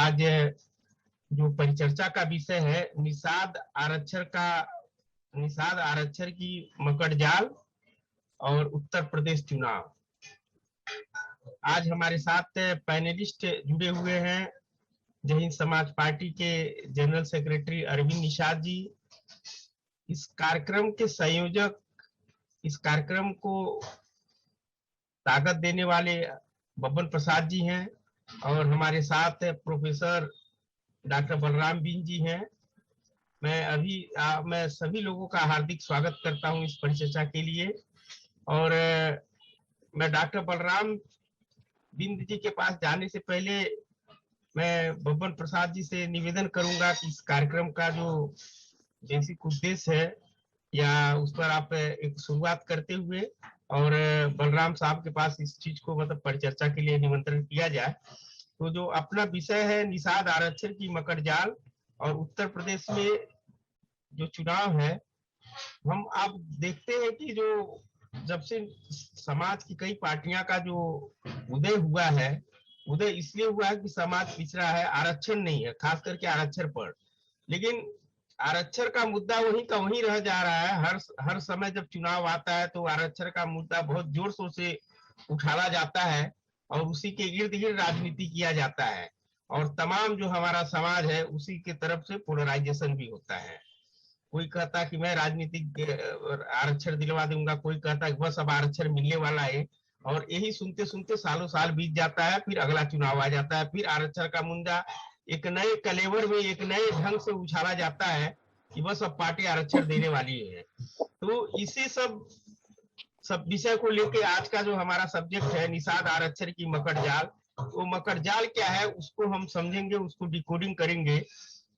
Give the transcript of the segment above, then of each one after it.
आज जो परिचर्चा का विषय है निषाद आरक्षण की मकड़जाल और उत्तर प्रदेश चुनाव। आज हमारे साथ पैनलिस्ट जुड़े हुए हैं जय हिंद समाज पार्टी के जनरल सेक्रेटरी अरविंद निषाद जी, इस कार्यक्रम के संयोजक, इस कार्यक्रम को ताकत देने वाले बब्बन प्रसाद जी हैं और हमारे साथ प्रोफेसर डॉक्टर बलराम बिन जी हैं। मैं सभी लोगों का हार्दिक स्वागत करता हूं इस परिचर्चा के लिए। और मैं डॉक्टर बलराम बिंद जी के पास जाने से पहले मैं बब्बन प्रसाद जी से निवेदन करूंगा कि इस कार्यक्रम का जो बेसिक उद्देश्य है या उस पर आप एक शुरुआत करते हुए और बलराम साहब के पास इस चीज को मतलब परिचर्चा के लिए निमंत्रण किया जाए। तो जो अपना विषय है निषाद आरक्षण की मकड़जाल और उत्तर प्रदेश में जो चुनाव है, हम आप देखते हैं कि जो जब से समाज की कई पार्टियां का जो उदय हुआ है, उदय इसलिए हुआ है कि समाज पिछड़ा है, आरक्षण नहीं है, खास करके आरक्षण पर। लेकिन आरक्षण का मुद्दा वहीं का वहीं रह जा रहा है। हर समय जब चुनाव आता है तो आरक्षण का मुद्दा बहुत जोर शोर से उठाया जाता है और उसी के इर्द गिर्द राजनीति किया जाता है और तमाम जो हमारा समाज है उसी के तरफ से पोलराइजेशन भी होता है। कोई कहता कि मैं राजनीतिक आरक्षण दिलवा दूंगा, कोई कहता कि बस अब आरक्षण मिलने वाला है, और यही सुनते सुनते सालों साल बीत जाता है। फिर अगला चुनाव आ जाता है, फिर आरक्षण का मुद्दा एक नए कलेवर में एक नए ढंग से उछाला जाता है कि बस अब पार्टी आरक्षण देने वाली है। तो इसी सब विषय को लेके आज का जो हमारा सब्जेक्ट है निषाद आरक्षण की मकड़जाल, वो मकड़जाल क्या है उसको हम समझेंगे, उसको डिकोडिंग करेंगे।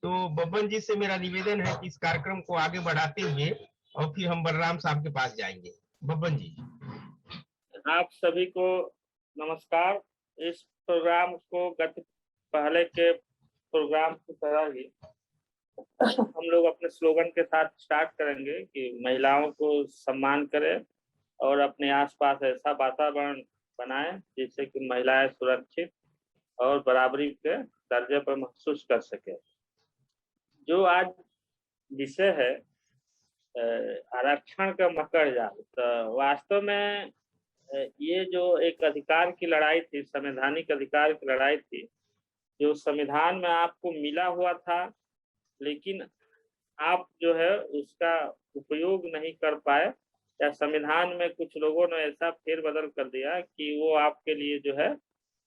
तो बब्बन जी से मेरा निवेदन है कि इस कार्यक्रम को आगे बढ़ाते हुए और फिर हम बलराम साहब के पास जाएंगे। बब्बन जी। आप सभी को नमस्कार। इस प्रोग्राम को पहले के प्रोग्राम की तरह ही हम लोग अपने स्लोगन के साथ स्टार्ट करेंगे कि महिलाओं को सम्मान करें और अपने आसपास ऐसा वातावरण बनाएं जिससे कि महिलाएं सुरक्षित और बराबरी के दर्जे पर महसूस कर सके। जो आज विषय है आरक्षण का मकड़जाल, तो वास्तव में ये जो एक अधिकार की लड़ाई थी, संवैधानिक अधिकार की लड़ाई थी, जो संविधान में आपको मिला हुआ था, लेकिन आप जो है उसका उपयोग नहीं कर पाए, या संविधान में कुछ लोगों ने ऐसा फेरबदल कर दिया कि वो आपके लिए जो है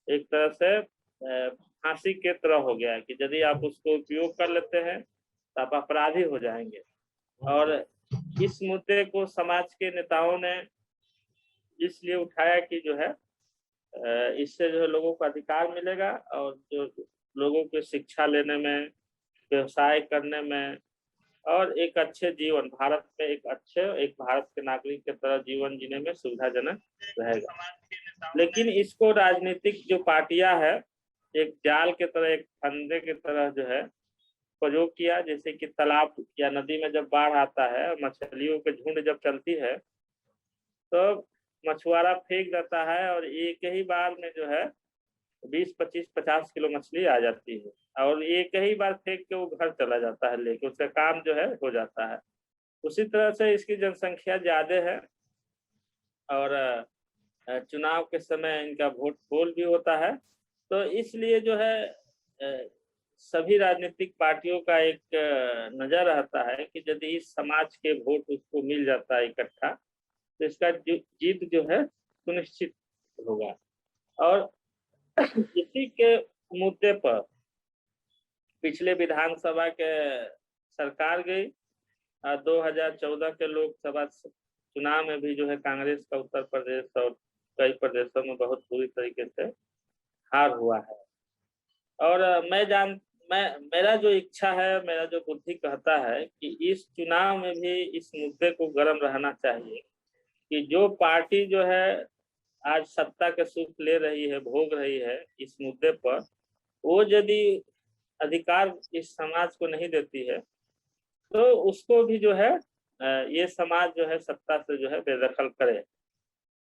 एक तरह से फांसी के तरह हो गया है कि यदि आप उसको उपयोग कर लेते हैं तो आप अपराधी हो जाएंगे। और इस मुद्दे को समाज के नेताओं ने इसलिए उठाया कि जो है इससे जो है लोगों को अधिकार मिलेगा और जो लोगों को शिक्षा लेने में, व्यवसाय करने में और एक अच्छे जीवन, भारत में एक भारत के नागरिक की तरह जीवन जीने में सुविधाजनक रहेगा। लेकिन इसको राजनीतिक जो पार्टियां है एक जाल के तरह, एक फंदे की तरह जो है प्रयोग किया। जैसे कि तालाब या नदी में जब बाढ़ आता है, मछलियों के झुंड जब चलती है तो मछुआरा फेंक देता है और एक ही बार में जो है 20, 25, 50 किलो मछली आ जाती है और एक ही बार फेंक के वो घर चला जाता है लेके, उसका काम जो है हो जाता है। उसी तरह से इसकी जनसंख्या ज्यादा है और चुनाव के समय इनका वोट पोल भी होता है। तो इसलिए जो है सभी राजनीतिक पार्टियों का एक नजर रहता है कि यदि इस समाज के वोट उसको मिल जाता है इकट्ठा तो इसका जीत जो है सुनिश्चित होगा। और इसी के मुद्दे पर पिछले विधानसभा के सरकार गई, 2014 के लोकसभा चुनाव में भी जो है कांग्रेस का उत्तर प्रदेश और कई प्रदेशों में बहुत बुरी तरीके से हार हुआ है। और मेरा जो इच्छा है, मेरा जो बुद्धि कहता है कि इस चुनाव में भी इस मुद्दे को गर्म रहना चाहिए कि जो पार्टी जो है आज सत्ता के सुख ले रही है, भोग रही है इस मुद्दे पर, वो यदि अधिकार इस समाज को नहीं देती है तो उसको भी जो है ये समाज जो है सत्ता से जो है बेदखल करे।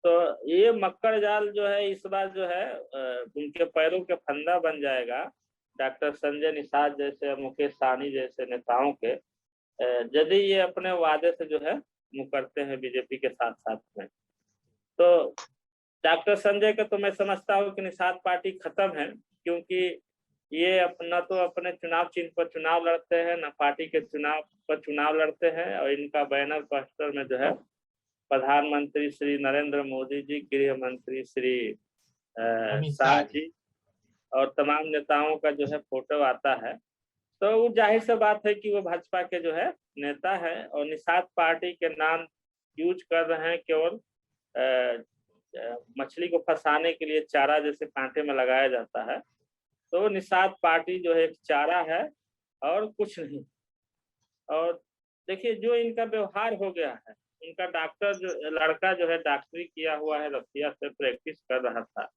तो ये मकड़जाल जो है इस बार जो है उनके पैरों के फंदा बन जाएगा डॉक्टर संजय निषाद जैसे, मुकेश सहनी जैसे नेताओं के यदि ये अपने वादे से जो है मुकरते हैं बीजेपी के साथ साथ में, तो डॉक्टर संजय का तो मैं समझता हूँ कि निषाद पार्टी खत्म है, क्योंकि ये अपना तो अपने चुनाव चिन्ह पर चुनाव लड़ते हैं, न पार्टी के चुनाव पर चुनाव लड़ते हैं, और इनका बैनर पोस्टर में जो है प्रधानमंत्री श्री नरेंद्र मोदी जी, गृह मंत्री श्री शाह जी और तमाम नेताओं का जो है फोटो आता है। तो वो जाहिर सी बात है कि वो भाजपा के जो है नेता है, और निषाद पार्टी के नाम यूज कर रहे हैं केवल मछली को फंसाने के लिए, चारा जैसे कांटे में लगाया जाता है। तो निषाद पार्टी जो है एक चारा है और कुछ नहीं। और देखिए जो इनका व्यवहार हो गया है, इनका डॉक्टर जो लड़का जो है डॉक्टरी किया हुआ है, रसिया से प्रैक्टिस कर रहा था,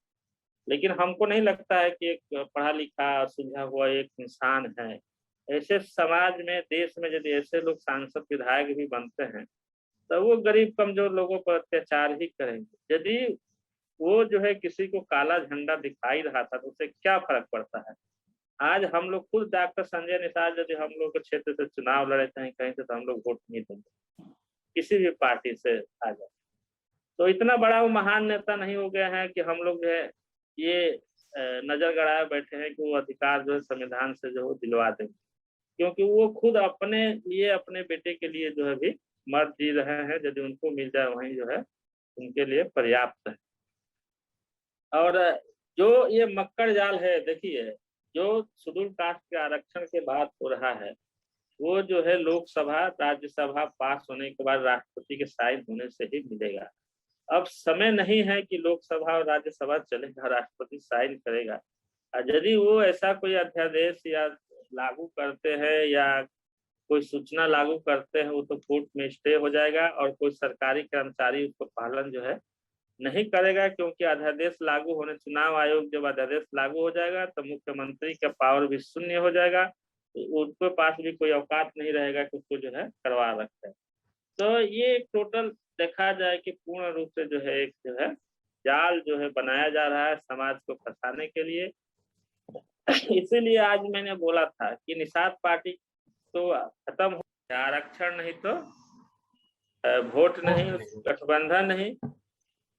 लेकिन हमको नहीं लगता है कि एक पढ़ा लिखा सुलझा हुआ एक इंसान है। ऐसे समाज में, देश में यदि ऐसे लोग सांसद विधायक भी बनते हैं तो वो गरीब कमजोर लोगों पर अत्याचार ही करेंगे। यदि वो जो है किसी को काला झंडा दिखाई रहा था तो उससे क्या फर्क पड़ता है। आज हम लोग खुद डॉक्टर संजय निषाद यदि हम लोग के क्षेत्र से चुनाव लड़े चाहे कहीं से, तो हम लोग वोट नहीं देंगे, किसी भी पार्टी से आ जाए। तो इतना बड़ा वो महान नेता नहीं हो गया है कि हम लोग जो है ये नजर गड़ाए बैठे हैं कि वो अधिकार जो है संविधान से जो है दिलवा देंगे, क्योंकि वो खुद अपने लिए, अपने बेटे के लिए जो है भी मर जी रहे हैं। यदि उनको मिल जाए वहीं जो है उनके लिए पर्याप्त है। और जो ये मक्कड़ जाल है, देखिए जो शेड्यूल कास्ट के आरक्षण के बात हो रहा है, वो जो है लोकसभा राज्यसभा पास होने के बाद राष्ट्रपति के साइन होने से ही मिलेगा। अब समय नहीं है कि लोकसभा और राज्यसभा चलेगा, राष्ट्रपति साइन करेगा। यदि वो ऐसा कोई अध्यादेश या लागू करते हैं या कोई सूचना लागू करते हैं, वो तो कोर्ट में स्टे हो जाएगा और कोई सरकारी कर्मचारी उसको पालन जो है नहीं करेगा, क्योंकि अध्यादेश लागू होने, चुनाव आयोग जब अध्यादेश लागू हो जाएगा तो मुख्यमंत्री का पावर भी शून्य हो जाएगा, तो उनके पास भी कोई औकात नहीं रहेगा कि उसको जो है करवा रखते हैं। तो ये एक टोटल देखा जाए कि पूर्ण रूप से जो है एक जो है जाल जो है बनाया जा रहा है समाज को फंसाने के लिए। इसीलिए आज मैंने बोला था कि निषाद पार्टी तो खत्म हो, आरक्षण नहीं तो वोट नहीं, गठबंधन नहीं।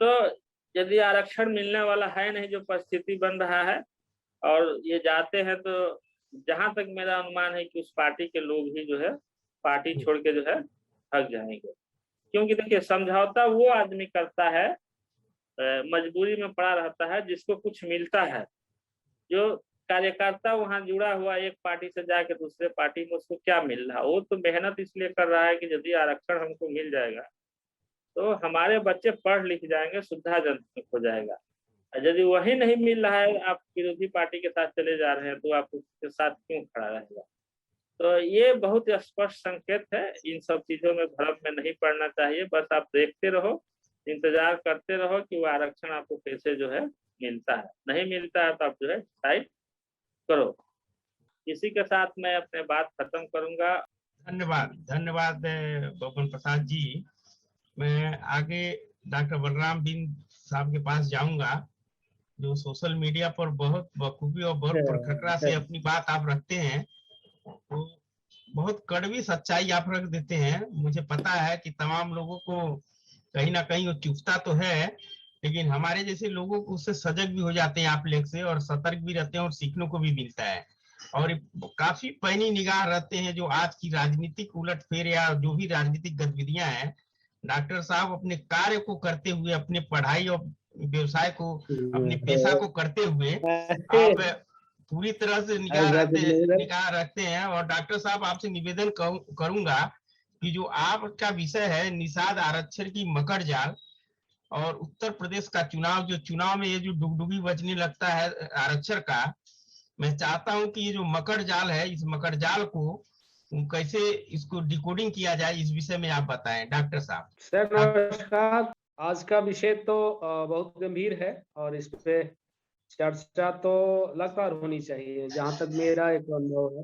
तो यदि आरक्षण मिलने वाला है नहीं, जो परिस्थिति बन रहा है, और ये जाते हैं, तो जहां तक मेरा अनुमान है कि उस पार्टी के लोग ही जो है पार्टी छोड़ के जो है भाग जाएंगे। क्योंकि देखिए समझौता वो आदमी करता है, मजबूरी में पड़ा रहता है जिसको कुछ मिलता है। जो कार्यकर्ता वहां जुड़ा हुआ एक पार्टी से जाके दूसरे पार्टी में, उसको क्या मिल रहा है? वो तो मेहनत इसलिए कर रहा है कि यदि आरक्षण हमको मिल जाएगा तो हमारे बच्चे पढ़ लिख जाएंगे, सुविधाजनक हो जाएगा। यदि वही नहीं मिल रहा है, आप विरोधी पार्टी के साथ चले जा रहे हैं, तो आप उसके साथ क्यों खड़ा रहेगा? तो ये बहुत स्पष्ट संकेत है। इन सब चीजों में भ्रम में नहीं पड़ना चाहिए। बस आप देखते रहो, इंतजार करते रहो कि वो आरक्षण आपको कैसे जो है मिलता है। नहीं मिलता है तो आप जो है डिसाइड करो। इसी के साथ मैं अपने बात खत्म करूंगा। धन्यवाद, धन्यवाद बबन प्रसाद जी। मैं आगे डॉक्टर बलराम बिंद साहब के पास जाऊंगा, जो सोशल मीडिया पर बहुत बखूबी और बहुत प्रखरता से अपनी बात आप रखते हैं। तो बहुत कड़वी सच्चाई आप रख देते हैं। मुझे पता है कि तमाम लोगों को कहीं ना कहीं वो चुभता तो है, लेकिन हमारे जैसे लोगों को उससे सजग भी हो जाते हैं आप लेख से, और सतर्क भी रहते हैं और सीखने को भी मिलता है। और काफी पैनी निगाह रहते हैं जो आज की राजनीतिक उलटफेर या जो भी राजनीतिक गतिविधियां हैं, डॉक्टर साहब अपने कार्य को करते हुए, अपने पढ़ाई और व्यवसाय को, अपने पेशा को करते हुए आप पूरी तरह से निगाह रखते हैं। और डॉक्टर साहब आपसे निवेदन करूंगा कि जो आपका विषय है निषाद आरक्षण की मकर जाल और उत्तर प्रदेश का चुनाव, जो चुनाव में ये जो डुगडुगी बजने लगता है आरक्षण का, मैं चाहता हूं कि ये जो मकर जाल है, इस मकर जाल को कैसे इसको डिकोडिंग किया जाए, इस विषय में आप बताएं डॉक्टर साहब। सर नमस्कार। आज का विषय तो बहुत गंभीर है और इस पे चर्चा तो लगातार होनी चाहिए, जहां तक मेरा एक अनुभव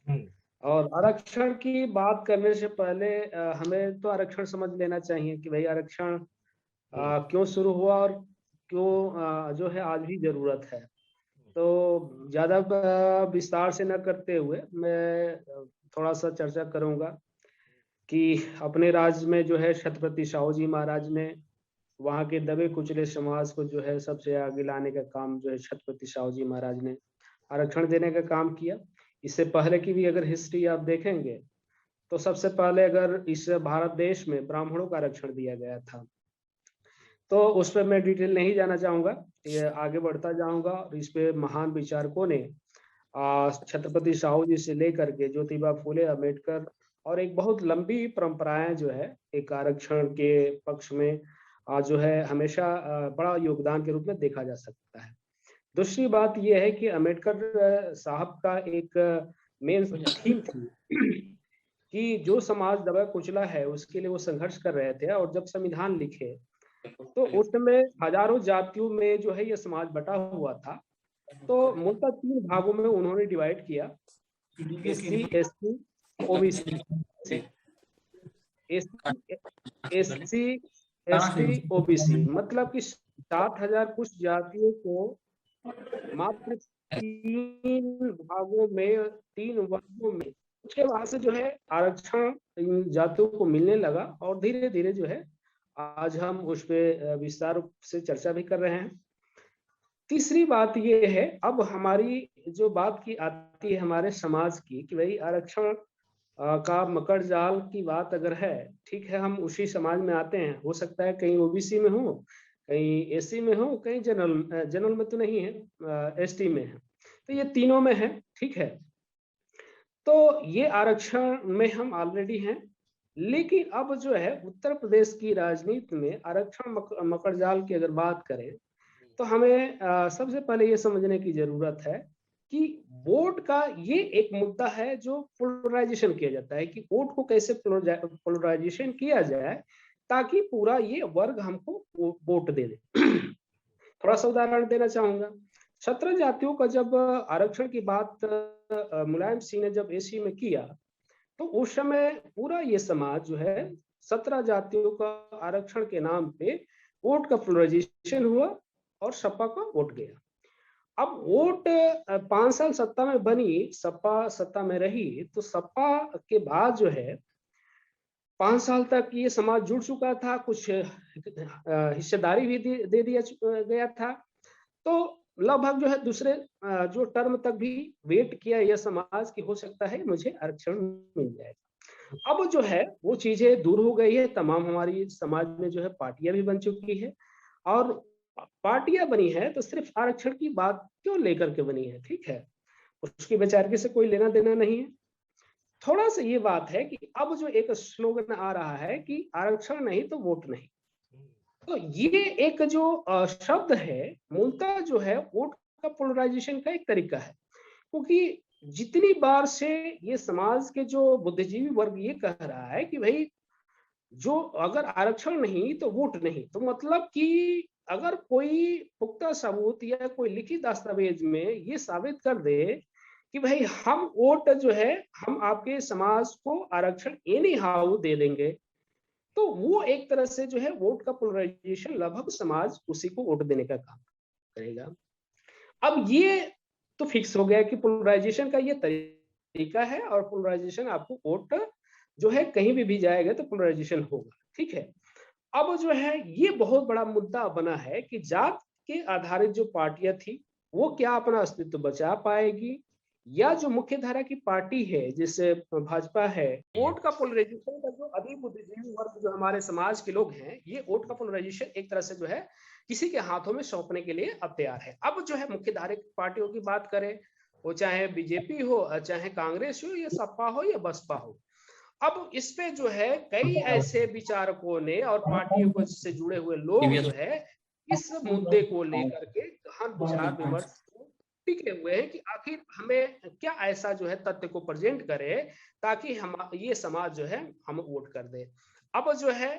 है। और आरक्षण की बात करने से पहले हमें तो आरक्षण समझ लेना चाहिए कि भाई आरक्षण क्यों शुरू हुआ और क्यों जो है आज भी जरूरत है। तो ज्यादा विस्तार से न करते हुए मैं थोड़ा सा चर्चा करूंगा कि अपने राज्य में जो है छत्रपति साहू जी महाराज ने वहाँ के दबे कुचले समाज को जो है सबसे आगे लाने का काम जो है छत्रपति साहू जी महाराज ने आरक्षण देने का काम किया। इससे पहले की भी अगर हिस्ट्री आप देखेंगे तो सबसे पहले अगर इस भारत देश में ब्राह्मणों का आरक्षण दिया गया था, तो उस पर मैं डिटेल नहीं जाना चाहूंगा, ये आगे बढ़ता जाऊंगा। और इस पे महान विचारकों ने छत्रपति साहू जी से लेकर के ज्योतिबा फुले, अम्बेडकर और एक बहुत लंबी परंपराएं जो है एक आरक्षण के पक्ष में जो है हमेशा बड़ा योगदान के रूप में देखा जा सकता है। दूसरी बात यह है कि अम्बेडकर साहब का एक मेन थीम थी कि जो समाज दबा कुचला है उसके लिए वो संघर्ष कर रहे थे। और जब संविधान लिखे तो उस समय हजारों जातियों में जो है ये समाज बटा हुआ था। तो मूलतः 3 भागों में उन्होंने डिवाइड किया, SC, ST, OBC. SC, ST, OBC मतलब कि 7,000 कुछ जातियों को मात्र 3 भागों में, 3 वर्गों में, उसके बाद से जो है आरक्षण इन जातियों को मिलने लगा। और धीरे धीरे जो है आज हम उस पर विस्तार से चर्चा भी कर रहे हैं। तीसरी बात ये है, अब हमारी जो बात की आती है हमारे समाज की कि भाई आरक्षण का मकर जाल की बात अगर है, ठीक है, हम उसी समाज में आते हैं। हो सकता है कहीं ओबीसी में हो, कहीं एससी में हो, कहीं जनरल में तो नहीं है, एसटी में है, तो ये तीनों में है, ठीक है। तो ये आरक्षण में हम ऑलरेडी हैं। लेकिन अब जो है उत्तर प्रदेश की राजनीति में आरक्षण मकर जाल की अगर बात करें तो हमें सबसे पहले ये समझने की जरूरत है कि वोट का ये एक मुद्दा है जो पोलराइजेशन किया जाता है, कि वोट को कैसे पोलराइजेशन किया जाए ताकि पूरा ये वर्ग हमको वोट दे दे। थोड़ा सा उदाहरण देना चाहूंगा। 17 जातियों का जब आरक्षण की बात मुलायम सिंह ने जब एसी में किया तो उस समय पूरा ये समाज जो है 17 जातियों का आरक्षण के नाम पे वोट का पोलराइजेशन हुआ और सपा का वोट गया। अब वोट 5 साल सत्ता में बनी, सपा सत्ता में रही, तो सपा के बाद जो है 5 साल तक ये समाज जुड़ चुका था, कुछ हिस्सेदारी भी दे दिया गया था। तो लगभग जो है दूसरे जो टर्म तक भी वेट किया यह समाज कि हो सकता है मुझे आरक्षण मिल जाएगा। अब जो है वो चीजें दूर हो गई है, तमाम हमारी समाज में जो है पार्टियां भी बन चुकी है। और पार्टियां बनी है तो सिर्फ आरक्षण की बात क्यों लेकर के बनी है, ठीक है, उसकी बेचारगी से कोई लेना देना नहीं है। थोड़ा सा ये बात है कि अब जो एक स्लोगन आ रहा है कि आरक्षण नहीं तो वोट नहीं, तो ये एक जो शब्द है मूलतः जो है वोट का पोलराइजेशन का एक तरीका है। क्योंकि जितनी बार से ये समाज के जो बुद्धिजीवी वर्ग ये कह रहा है कि भाई जो अगर आरक्षण नहीं तो वोट नहीं, तो मतलब कि अगर कोई पुख्ता सबूत या कोई लिखित दस्तावेज में ये साबित कर दे कि भाई हम वोट जो है हम आपके समाज को आरक्षण एनी हाउ दे देंगे, तो वो एक तरह से जो है वोट का पोलराइजेशन, लगभग समाज उसी को वोट देने का काम करेगा। अब ये तो फिक्स हो गया कि पोलराइजेशन का ये तरीका है और पोलराइजेशन आपको वोट जो है कहीं भी जाएगा तो पोलराइजेशन होगा, ठीक है। अब जो है ये बहुत बड़ा मुद्दा बना है कि जात के आधारित जो पार्टियां थी वो क्या अपना अस्तित्व बचा पाएगी, या जो मुख्य धारा की पार्टी है जैसे भाजपा है, वोट का पोलराइजेशन का जो अभी बुद्धिजीवी वर्ग जो हमारे समाज के लोग हैं, ये वोट का पोलराइजेशन एक तरह से जो है किसी के हाथों में सौंपने के लिए अब तैयार है। अब जो है मुख्य धारा की पार्टियों की बात करें, वो चाहे बीजेपी हो, चाहे कांग्रेस हो, या सपा हो, या बसपा हो, अब इस पे जो है कई ऐसे विचारकों ने और पार्टियों को से जुड़े हुए लोग जो है इस मुद्दे को लेकर के गहन विचार विमर्श टिके हुए हैं कि आखिर हमें क्या ऐसा जो है तथ्य को प्रेजेंट करे ताकि हम ये समाज जो है हम वोट कर दे। अब जो है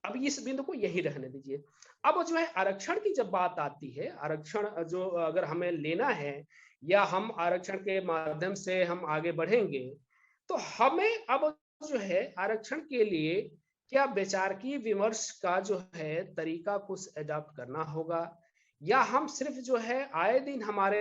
अब इस बिंदु को यही रहने दीजिए। अब जो है आरक्षण की जब बात आती है, आरक्षण जो अगर हमें लेना है या हम आरक्षण के माध्यम से हम आगे बढ़ेंगे, तो हमें अब जो है आरक्षण के लिए क्या विचारकीय विमर्श का जो है तरीका कुछ अडॉप्ट करना होगा, या हम सिर्फ जो है आए दिन हमारे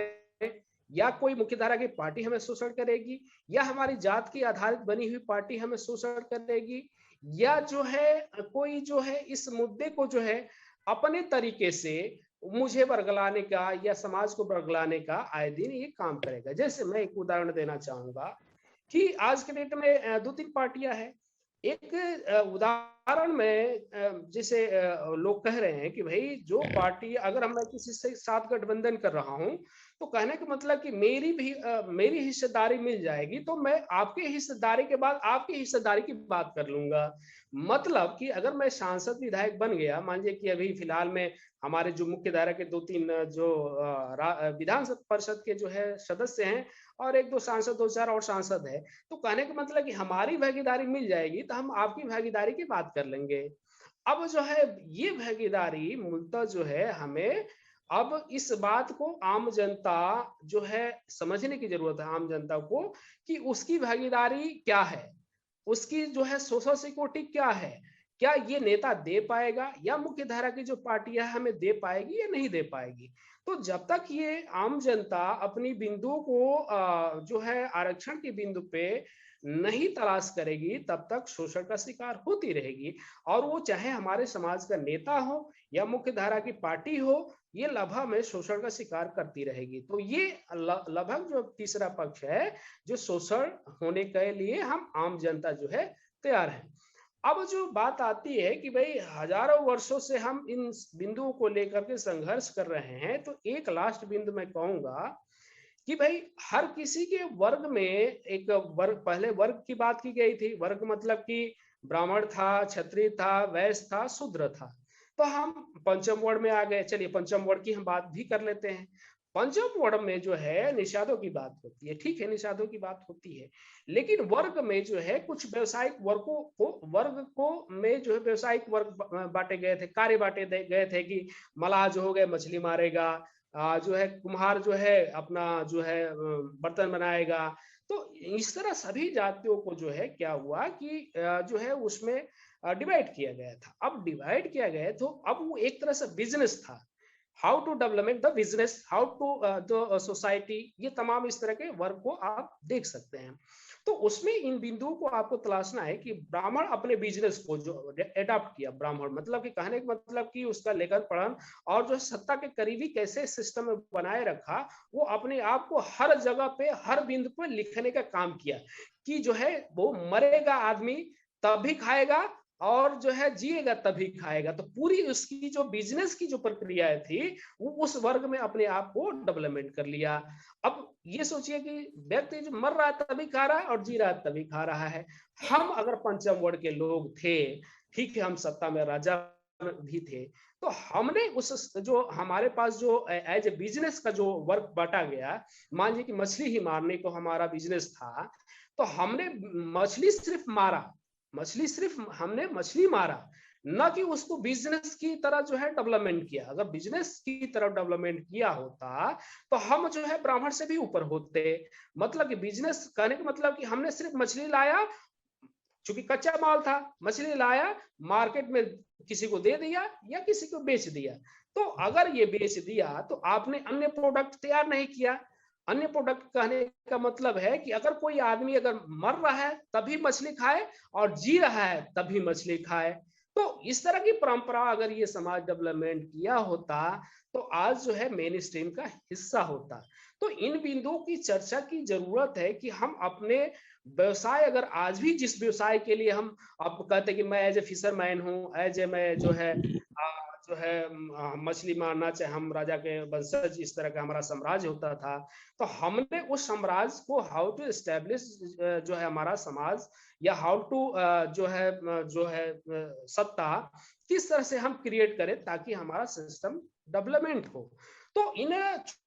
या कोई मुख्यधारा की पार्टी हमें शोषण करेगी, या हमारी जात की आधारित बनी हुई पार्टी हमें शोषण करेगी, या जो है कोई जो है इस मुद्दे को जो है अपने तरीके से मुझे बरगलाने का या समाज को बरगलाने का आए दिन ये काम करेगा। जैसे मैं एक उदाहरण देना चाहूंगा कि आज के डेट में 2-3 पार्टियां हैं। एक उदाहरण में जैसे लोग कह रहे हैं कि भाई जो पार्टी, अगर मैं किसी से साथ गठबंधन कर रहा हूं तो कहने का मतलब कि मेरी हिस्सेदारी मिल जाएगी, तो मैं आपकी हिस्सेदारी के बाद आपकी हिस्सेदारी की बात कर लूंगा। मतलब कि अगर मैं सांसद विधायक बन गया, मान लीजिए कि अभी फिलहाल में हमारे जो मुख्य धारा के 2-3 जो विधान परिषद के जो है सदस्य हैं और 1-2 सांसद, 2-4 और सांसद है, तो कहने का मतलब कि हमारी भागीदारी मिल जाएगी तो हम आपकी भागीदारी की बात कर लेंगे। अब जो है ये भागीदारी मूलतः जो है हमें अब इस बात को आम जनता जो है समझने की जरूरत है, आम जनता को, कि उसकी भागीदारी क्या है, उसकी जो है सोशल सिक्योरिटी क्या है, क्या ये नेता दे पाएगा या मुख्य धारा की जो पार्टियां हमें दे पाएगी या नहीं दे पाएगी। तो जब तक ये आम जनता अपनी बिंदु को जो है आरक्षण के बिंदु पे नहीं तलाश करेगी तब तक शोषण का शिकार होती रहेगी, और वो चाहे हमारे समाज का नेता हो या मुख्य धारा की पार्टी हो, ये लभा में शोषण का शिकार करती रहेगी। तो ये लगभग जो तीसरा पक्ष है जो शोषण होने के लिए हम आम जनता जो है तैयार है। अब जो बात आती है कि भाई हजारों वर्षों से हम इन बिंदुओं को लेकर के संघर्ष कर रहे हैं, तो एक लास्ट बिंदु मैं कहूंगा कि भाई हर किसी के वर्ग में एक वर्ग, पहले वर्ग की बात की गई थी, वर्ग मतलब कि ब्राह्मण था, क्षत्रिय था, वैश्य था, शूद्र था। तो हम पंचम वर्ण में आ गए। चलिए पंचम वर्ण की हम बात भी कर लेते हैं। पंचम वर्ण में जो है निषादों की बात होती है, ठीक है, निषादों की बात होती है, लेकिन वर्ग में जो है कुछ व्यवसायिक वर्ग को में जो है व्यवसायिक वर्ग बांटे गए थे, कार्य बांटे गए थे कि मलाह जो हो गए मछली मारेगा, जो है कुम्हार जो है अपना जो है बर्तन बनाएगा। तो इस तरह सभी जातियों को जो है क्या हुआ कि जो है उसमें डिवाइड किया गया था। अब डिवाइड किया गया तो अब वो एक तरह से बिजनेस था, how to development the business, how to the society, ये तमाम इस तरह के वर्ग को आप देख सकते हैं। तो उसमें इन बिंदुओं को आपको तलाशना है कि ब्राह्मण अपने बिजनेस को जो एडॉप्ट किया, ब्राह्मण मतलब कि कहने का मतलब कि उसका लेखन पढ़न और जो सत्ता के करीबी कैसे सिस्टम में बनाए रखा, वो अपने आप को हर जगह पे हर बिंदु पे लिखने का काम किया कि जो है वो मरेगा आदमी तब भी खाएगा और जो है जिएगा तभी खाएगा। तो पूरी उसकी जो बिजनेस की जो प्रक्रिया थी वो उस वर्ग में अपने आप को डेवलपमेंट कर लिया। अब ये सोचिए कि व्यक्ति जो मर रहा है तभी खा रहा है और जी रहा है तभी खा रहा है। हम अगर पंचम वर्ण के लोग थे, ठीक है, हम सत्ता में राजा भी थे, तो हमने उस जो हमारे पास जो एज ए बिजनेस का जो वर्क बांटा गया, मान लीजिए कि मछली ही मारने को हमारा बिजनेस था, तो हमने मछली सिर्फ हमने मछली मारा, न कि उसको बिजनेस की तरह जो है डेवलपमेंट किया। अगर बिजनेस की तरफ डेवलपमेंट किया होता तो हम जो है ब्राह्मण से भी ऊपर होते। मतलब कि बिजनेस कहने का मतलब कि हमने सिर्फ मछली लाया, चूंकि कच्चा माल था, मछली लाया, मार्केट में किसी को दे दिया या किसी को बेच दिया। तो अगर ये बेच दिया तो आपने अन्य प्रोडक्ट तैयार नहीं किया। अन्य प्रोडक्ट कहने का मतलब है कि अगर कोई आदमी अगर मर रहा है तभी मछली खाए और जी रहा है तभी मछली खाए। तो इस तरह की परंपरा अगर ये समाज डेवलपमेंट किया होता तो आज जो है मेन स्ट्रीम का हिस्सा होता। तो इन बिंदुओं की चर्चा की जरूरत है कि हम अपने व्यवसाय, अगर आज भी जिस व्यवसाय के लिए हम आप कहते हैं कि मैं एज ए फिशरमैन हूँ, एज ए मैं जो है मछली मारना, चाहे हम राजा के वंशज, इस तरह का हमारा साम्राज्य होता था, तो हमने उस साम्राज्य को हाउ टू एस्टेब्लिश जो है हमारा समाज, या हाउ टू जो है सत्ता किस तरह से हम क्रिएट करें ताकि हमारा सिस्टम डेवलपमेंट हो। तो इन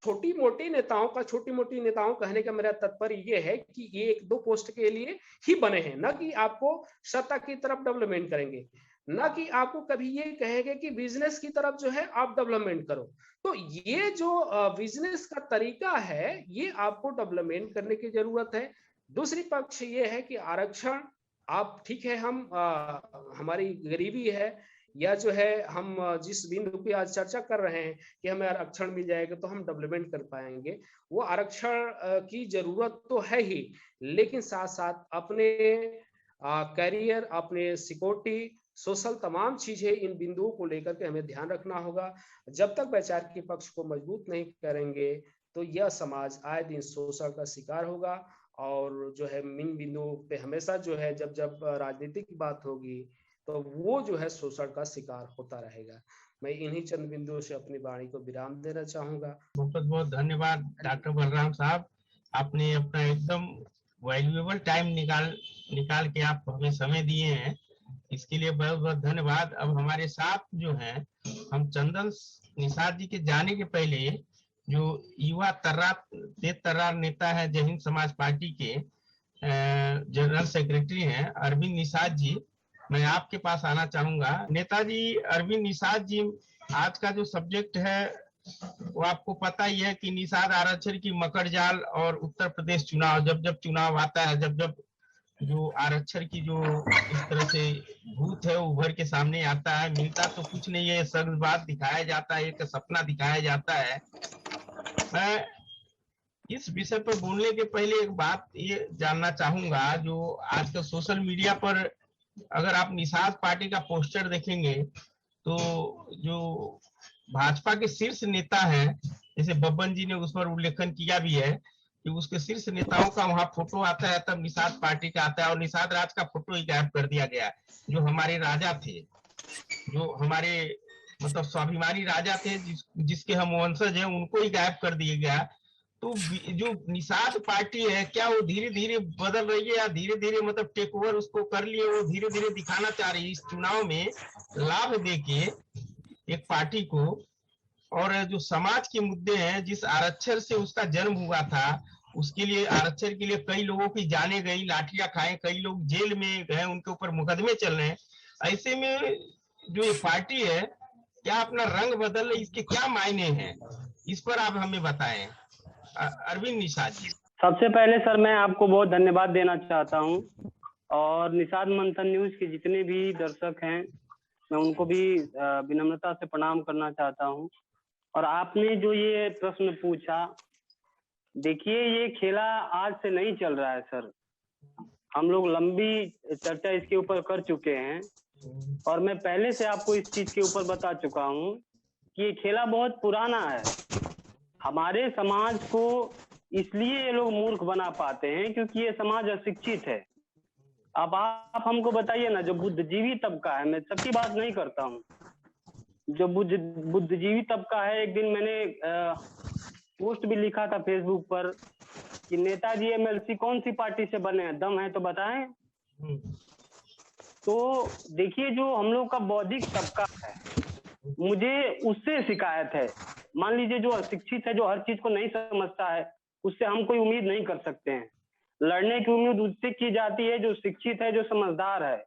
छोटी मोटी नेताओं कहने का मेरा तात्पर्य ये है कि ये 1-2 पोस्ट के लिए ही बने हैं, न कि आपको सत्ता की तरफ डेवलपमेंट करेंगे, ना कि आपको कभी ये कहेंगे कि बिजनेस की तरफ जो है आप डेवलपमेंट करो। तो ये जो बिजनेस का तरीका है ये आपको डेवलपमेंट करने की जरूरत है। दूसरी पक्ष ये है कि आरक्षण, आप ठीक है, हम हमारी गरीबी है या जो है हम जिस बिंदु पे आज चर्चा कर रहे हैं कि हमें आरक्षण मिल जाएगा तो हम डेवलपमेंट कर पाएंगे, वो आरक्षण की जरूरत तो है ही, लेकिन साथ साथ अपने करियर, अपने सिक्योरिटी, सोशल तमाम चीजें, इन बिंदुओं को लेकर के हमें ध्यान रखना होगा। जब तक वैचारिक के पक्ष को मजबूत नहीं करेंगे तो यह समाज आए दिन शोषण का शिकार होगा। और जो है इन बिंदुओं पे हमेशा जो है जब जब राजनीतिक की बात होगी तो वो जो है शोषण का शिकार होता रहेगा। मैं इन्हीं चंद बिंदुओं से अपनी वाणी को विराम देना चाहूंगा। बहुत बहुत धन्यवाद डॉक्टर बलराम साहब, आपने अपना एकदम वैल्यूएबल टाइम निकाल के आप हमें समय दिए हैं, इसके लिए बहुत बहुत धन्यवाद। अब हमारे साथ जो हैं, हम चंदन निषाद जी के जाने के पहले जो युवा तेज तर्रार नेता है जय हिंद समाज पार्टी के जनरल सेक्रेटरी हैं अरविंद निषाद जी, मैं आपके पास आना चाहूंगा। नेताजी अरविंद निषाद जी, आज का जो सब्जेक्ट है वो आपको पता ही है कि निषाद आरक्षण की मकर जाल और उत्तर प्रदेश चुनाव, जब जब चुनाव आता है, जब जब जो आरक्षण की जो इस तरह से भूत है वो उभर के सामने आता है, मिलता तो कुछ नहीं है, सगबात दिखाया जाता है, एक सपना दिखाया जाता है। मैं इस विषय पर बोलने के पहले एक बात ये जानना चाहूंगा, जो आजकल सोशल मीडिया पर अगर आप निषाद पार्टी का पोस्टर देखेंगे तो जो भाजपा के शीर्ष नेता हैं, जैसे बब्बन जी ने उस पर उल्लेखन किया भी है कि उसके शीर्ष नेताओं का वहां फोटो आता है, तब निषाद पार्टी का आता है, और निषाद राज का फोटो ही गायब कर दिया गया। जो हमारे राजा थे, जो हमारे मतलब स्वाभिमानी राजा थे, जिसके हम वंशज हैं, उनको ही गायब कर दिया गया। तो जो निषाद पार्टी है, क्या वो धीरे धीरे बदल रही है या धीरे धीरे मतलब टेक ओवर उसको कर लिए, वो धीरे धीरे दिखाना चाह रही है इस चुनाव में लाभ देके एक पार्टी को, और जो समाज के मुद्दे हैं, जिस आरक्षण से उसका जन्म हुआ था, उसके लिए आरक्षण के लिए कई लोगों की जाने गई, लाठियां खाए, कई लोग जेल में गए, उनके ऊपर मुकदमे चल रहे हैं। ऐसे में जो ये पार्टी है क्या अपना रंग बदल रही, इसके क्या मायने हैं, इस पर आप हमें बताएं अरविंद निषाद जी। सबसे पहले सर मैं आपको बहुत धन्यवाद देना चाहता हूं, और निषाद मंथन न्यूज के जितने भी दर्शक हैं मैं उनको भी विनम्रता से प्रणाम करना चाहता हूं। और आपने जो ये प्रश्न पूछा, देखिए ये खेला आज से नहीं चल रहा है सर, हम लोग लंबी चर्चा इसके ऊपर कर चुके हैं, और मैं पहले से आपको इस चीज के ऊपर बता चुका हूं कि ये खेला बहुत पुराना है। हमारे समाज को इसलिए ये लोग मूर्ख बना पाते हैं क्योंकि ये समाज अशिक्षित है। अब आप हमको बताइए ना, जो बुद्धिजीवी तबका है, मैं सबकी बात नहीं करता हूँ, जो बुद्धिजीवी तबका है, एक दिन मैंने पोस्ट भी लिखा था फेसबुक पर कि नेताजी एमएलसी कौन सी पार्टी से बने हैं, दम है तो बताएं। तो देखिए जो हम लोग का बौद्धिक तबका है, मुझे उससे शिकायत है। मान लीजिए जो अशिक्षित है, जो हर चीज को नहीं समझता है, उससे हम कोई उम्मीद नहीं कर सकते हैं। लड़ने की उम्मीद उससे की जाती है जो शिक्षित है, जो समझदार है।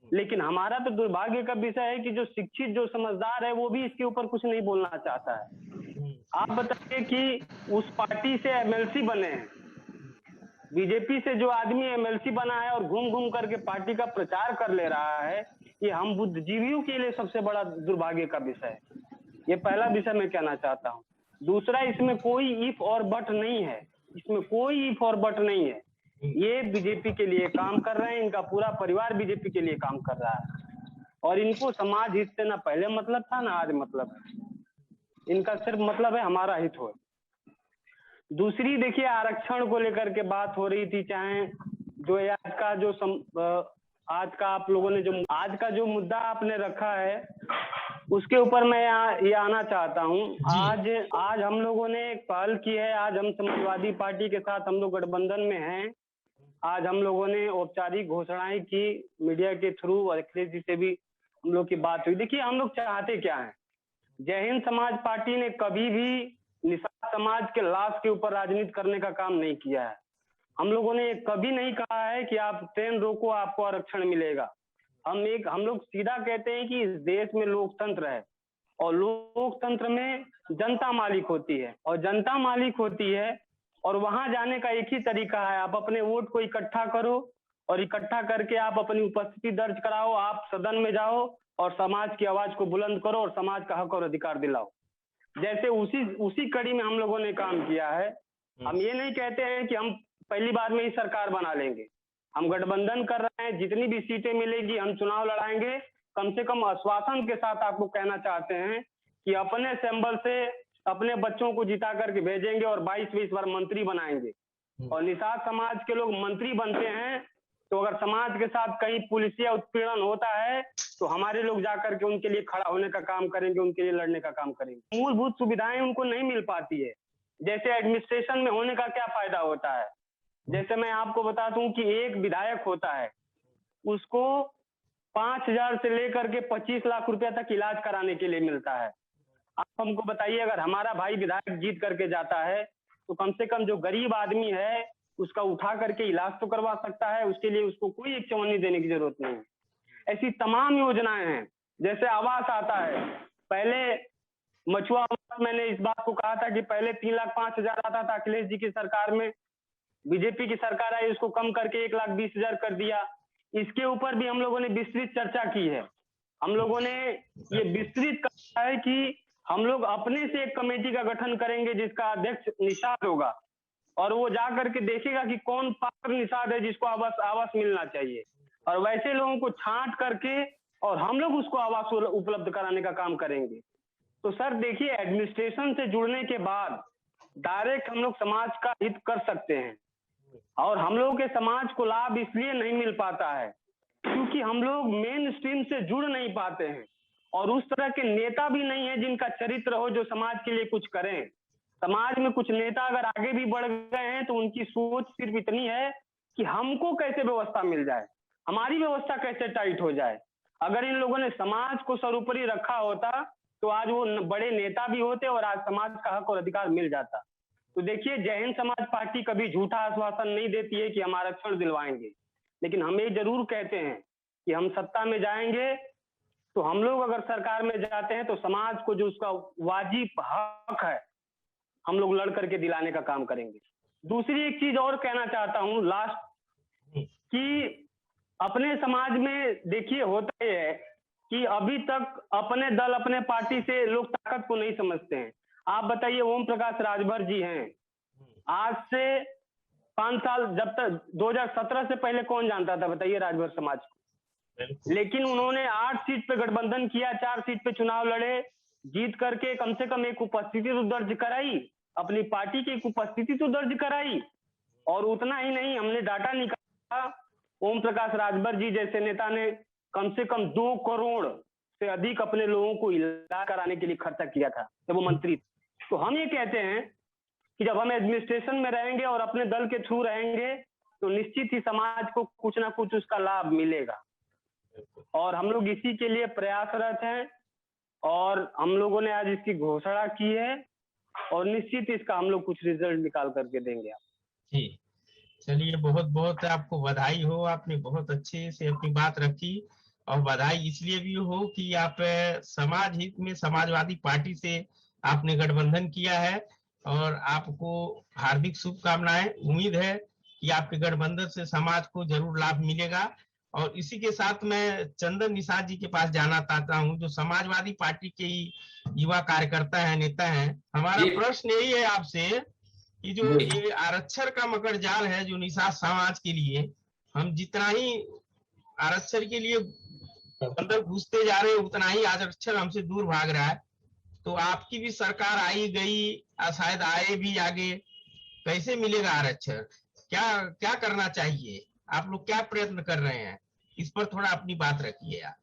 लेकिन हमारा तो दुर्भाग्य का विषय है कि जो शिक्षित, जो समझदार है, वो भी इसके ऊपर कुछ नहीं बोलना चाहता है। आप बताइए कि उस पार्टी से एमएलसी बने हैं, बीजेपी से जो आदमी एमएलसी बना है और घूम घूम करके पार्टी का प्रचार कर ले रहा है, ये हम बुद्धिजीवियों के लिए सबसे बड़ा दुर्भाग्य का विषय है। ये पहला विषय मैं कहना चाहता हूँ। दूसरा, इसमें कोई इफ और बट नहीं है, इसमें कोई इफ और बट नहीं है। ये बीजेपी के लिए काम कर रहे हैं, इनका पूरा परिवार बीजेपी के लिए काम कर रहा है, और इनको समाज हित से ना पहले मतलब था ना आज मतलब है। इनका सिर्फ मतलब है हमारा हित हो। दूसरी देखिए, आरक्षण को लेकर के बात हो रही थी, चाहे जो आज का आप लोगों ने जो आज का जो मुद्दा आपने रखा है, उसके ऊपर मैं ये आना चाहता हूँ। आज हम लोगों ने एक पहल की है। आज हम समाजवादी पार्टी के साथ हम लोग गठबंधन में हैं। आज हम लोगों ने औपचारिक घोषणाएं की मीडिया के थ्रू, और अखिलेश जी से भी हम लोग की बात हुई। देखिए हम लोग चाहते क्या हैं। जय हिंद समाज पार्टी ने कभी भी निषाद समाज के लाश के ऊपर राजनीति करने का काम नहीं किया है। हम लोगों ने कभी नहीं कहा है कि आप ट्रेन रोको आपको आरक्षण मिलेगा। हम लोग सीधा कहते हैं कि इस देश में लोकतंत्र है, और लोकतंत्र में जनता मालिक होती है, और जनता मालिक होती है, और वहां जाने का एक ही तरीका है, आप अपने वोट को इकट्ठा करो, और इकट्ठा करके आप अपनी उपस्थिति दर्ज कराओ, आप सदन में जाओ, और समाज की आवाज को बुलंद करो और समाज का हक और अधिकार दिलाओ। जैसे उसी कड़ी में हम लोगों ने काम किया है। हम ये नहीं कहते हैं कि हम पहली बार में ही सरकार बना लेंगे, हम गठबंधन कर रहे हैं, जितनी भी सीटें मिलेगी हम चुनाव लड़ाएंगे। कम से कम आश्वासन के साथ आपको कहना चाहते हैं कि अपने सैंबल से अपने बच्चों को जिता करके भेजेंगे और 22-20 बार मंत्री बनाएंगे। और निषाद समाज के लोग मंत्री बनते हैं तो अगर समाज के साथ कहीं पुलिसिया उत्पीड़न होता है तो हमारे लोग जाकर के उनके लिए खड़ा होने का काम करेंगे, उनके लिए लड़ने का काम करेंगे। मूलभूत सुविधाएं उनको नहीं मिल पाती है। जैसे एडमिनिस्ट्रेशन में होने का क्या फायदा होता है, जैसे मैं आपको बता दूं कि एक विधायक होता है, उसको 5,000 से लेकर के 25 लाख रुपया तक इलाज कराने के लिए मिलता है। आप हमको बताइए, अगर हमारा भाई विधायक जीत करके जाता है तो कम से कम जो गरीब आदमी है उसका उठा करके इलाज तो करवा सकता है, उसके लिए उसको कोई एक चवन्नी देने की जरूरत नहीं है। ऐसी तमाम योजनाएं हैं। जैसे आवास आता है, पहले मछुआ आवास, मैंने इस बात को कहा था कि पहले 3,05,000 आता था अखिलेश जी की सरकार में, बीजेपी की सरकार आई उसको कम करके 1,20,000 कर दिया। इसके ऊपर भी हम लोगों ने विस्तृत चर्चा की है। हम लोगों ने ये विस्तृत कहा है कि हम लोग अपने से एक कमेटी का गठन करेंगे जिसका अध्यक्ष निषाद होगा और वो जा करके देखेगा कि कौन पात्र निषाद है जिसको आवास मिलना चाहिए, और वैसे लोगों को छांट करके और हम लोग उसको आवास उपलब्ध कराने का काम करेंगे। तो सर देखिए, एडमिनिस्ट्रेशन से जुड़ने के बाद डायरेक्ट हम लोग समाज का हित कर सकते हैं, और हम लोगों के समाज को लाभ इसलिए नहीं मिल पाता है क्योंकि हम लोग मेन स्ट्रीम से जुड़ नहीं पाते हैं और उस तरह के नेता भी नहीं है जिनका चरित्र हो जो समाज के लिए कुछ करें। समाज में कुछ नेता अगर आगे भी बढ़ गए हैं तो उनकी सोच सिर्फ इतनी है कि हमको कैसे व्यवस्था मिल जाए, हमारी व्यवस्था कैसे टाइट हो जाए। अगर इन लोगों ने समाज को सर्वोपरि रखा होता तो आज वो बड़े नेता भी होते और आज समाज का हक और अधिकार मिल जाता। तो देखिए, जय हिंद समाज पार्टी कभी झूठा आश्वासन नहीं देती है कि हम आरक्षण दिलवाएंगे, लेकिन हम ये जरूर कहते हैं कि हम सत्ता में जाएंगे तो हम लोग अगर सरकार में जाते हैं तो समाज को जो उसका वाजिब हक है हम लोग लड़ करके दिलाने का काम करेंगे। दूसरी एक चीज और कहना चाहता हूं लास्ट, कि अपने समाज में देखिए होता है कि अभी तक अपने दल अपने पार्टी से लोग ताकत को नहीं समझते हैं। आप बताइए, ओम प्रकाश राजभर जी हैं, आज से 5 साल, जब तक 2017 से पहले कौन जानता था बताइए राजभर समाज को? लेकिन उन्होंने 8 सीट पे गठबंधन किया, 4 सीट पे चुनाव लड़े, जीत करके कम से कम एक उपस्थिति तो दर्ज कराई, अपनी पार्टी की एक उपस्थिति तो दर्ज कराई। और उतना ही नहीं, हमने डाटा निकाला, ओम प्रकाश राजभर जी जैसे नेता ने कम से कम 2 करोड़ से अधिक अपने लोगों को इलाज कराने के लिए खर्चा किया था जब वो मंत्री। तो हम ये कहते हैं कि जब हम एडमिनिस्ट्रेशन में रहेंगे और अपने दल के थ्रू रहेंगे तो निश्चित ही समाज को कुछ ना कुछ उसका लाभ मिलेगा, और हम लोग इसी के लिए प्रयासरत हैं और हम लोगों ने आज इसकी घोषणा की है और निश्चित इसका हम लोग कुछ रिजल्ट निकाल करके देंगे। आप जी, चलिए, बहुत बहुत आपको बधाई हो, आपने बहुत अच्छे से अपनी बात रखी, और बधाई इसलिए भी हो कि आप समाज हित में समाजवादी पार्टी से आपने गठबंधन किया है, और आपको हार्दिक शुभकामनाएं। उम्मीद है कि आपके गठबंधन से समाज को जरूर लाभ मिलेगा। और इसी के साथ मैं चंदन निषाद जी के पास जाना चाहता हूं, जो समाजवादी पार्टी के ही युवा कार्यकर्ता है, नेता है। हमारा प्रश्न यही है आपसे कि जो ये आरक्षण का मकर जाल है जो निषाद समाज के लिए, हम जितना ही आरक्षण के लिए अंदर घुसते जा रहे हैं उतना ही आरक्षण हमसे दूर भाग रहा है। तो आपकी भी सरकार आई गई, शायद आए भी आगे, कैसे मिलेगा आरक्षण? क्या करना चाहिए? आप लोग क्या प्रयत्न कर रहे हैं? इस पर थोड़ा अपनी बात रखिए यार।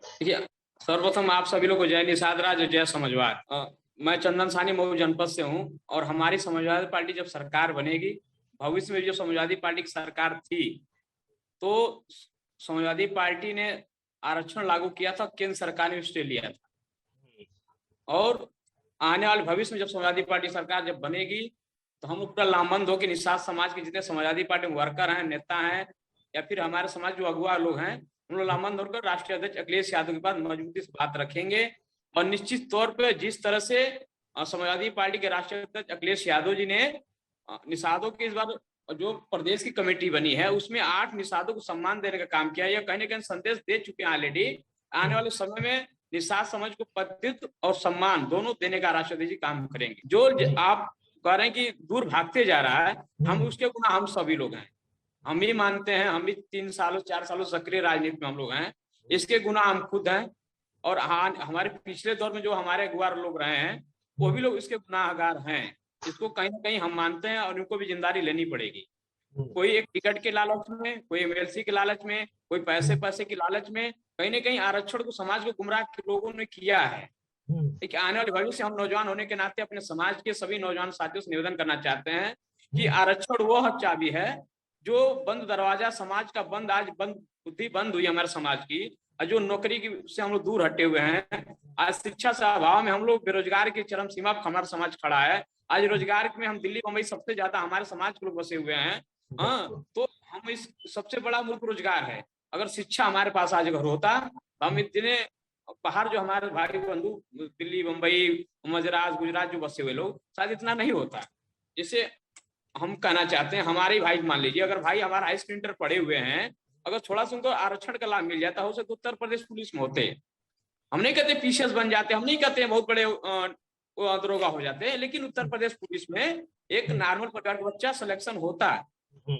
देखिए, सर्वप्रथम आप सभी लोग को जय निषाद राज, जय समाजवाद। मैं चंदन सानी मऊ जनपद से हूं, और हमारी समाजवादी पार्टी जब सरकार बनेगी, भविष्य में जो समाजवादी पार्टी की सरकार थी तो समाजवादी पार्टी ने आरक्षण लागू किया था, केंद्र सरकार ने स्टे लिया था, और आने वाले भविष्य में जब समाजवादी पार्टी सरकार जब बनेगी तो हम लोग लामबंद हो कि निषाद समाज के जितने समाजवादी पार्टी में वर्कर हैं, नेता हैं, या फिर हमारे समाज जो अगुआ लोग हैं, हम लोग लामबंद होकर राष्ट्रीय अध्यक्ष अखिलेश यादव के पास मजबूती से बात रखेंगे। और निश्चित तौर पर जिस तरह से समाजवादी पार्टी के राष्ट्रीय अध्यक्ष अखिलेश यादव जी ने निषादों के इस बार जो प्रदेश की कमेटी बनी है उसमें 8 निषादों को सम्मान देने का काम किया। यह कहीं ना कहीं संदेश दे चुके हैं ऑलरेडी। आने वाले समय में निषाद समाज को पदोन्नति और सम्मान दोनों देने का राष्ट्रपति जी काम करेंगे। जो आप कह रहे हैं कि दूर भागते जा रहा है, हम उसके गुना हम सभी लोग हैं। हम भी मानते हैं, हम भी 3 सालों 4 सालों सक्रिय राजनीति में हम लोग हैं, इसके गुना हम खुद हैं। और हमारे पिछले दौर में जो हमारे अगुवार लोग रहे हैं वो भी लोग इसके गुनाहगार हैं। इसको कहीं ना कहीं हम मानते हैं और इनको भी जिम्मेदारी लेनी पड़ेगी। कोई एक टिकट के लालच में, कोई एमएलसी के लालच में, कोई पैसे की लालच में कहीं ना कहीं आरक्षण को समाज को गुमराह लोगों ने किया है। देखिए आने वाले भविष्य हम नौजवान होने के नाते अपने समाज के सभी नौजवान साथियों से निवेदन करना चाहते हैं कि आरक्षण वो चाबी है जो बंद दरवाजा समाज का बंद, आज बंद बुद्धि बंद हुई हमारे समाज की, जो नौकरी की से हम लोग दूर हटे हुए हैं। आज शिक्षा से अभाव में हम लोग बेरोजगार की चरम सीमा पर हमारा समाज खड़ा है। आज रोजगार में हम दिल्ली बम्बई सबसे ज्यादा हमारे समाज के लोग बसे हुए हैं। हाँ, तो हम इस सबसे बड़ा मुल्क रोजगार है। अगर शिक्षा हमारे पास आज अगर होता तो हम इतने बाहर जो हमारे भाई बंधु दिल्ली बम्बई मद्रास गुजरात जो बसे हुए लोग शायद इतना नहीं होता। जिसे हम कहना चाहते हैं हमारे भाई, मान लीजिए अगर भाई हमारा हाई स्कूल इंटर पढ़े हुए हैं, अगर थोड़ा सा उनको आरक्षण का लाभ मिल जाता हो सकता उत्तर प्रदेश पुलिस में होते। हम नहीं कहते पीसीएस बन जाते, हम नहीं कहते बहुत बड़े दरोगा हो जाते हैं, लेकिन उत्तर प्रदेश पुलिस में एक नॉर्मल परिवार का बच्चा सिलेक्शन होता है।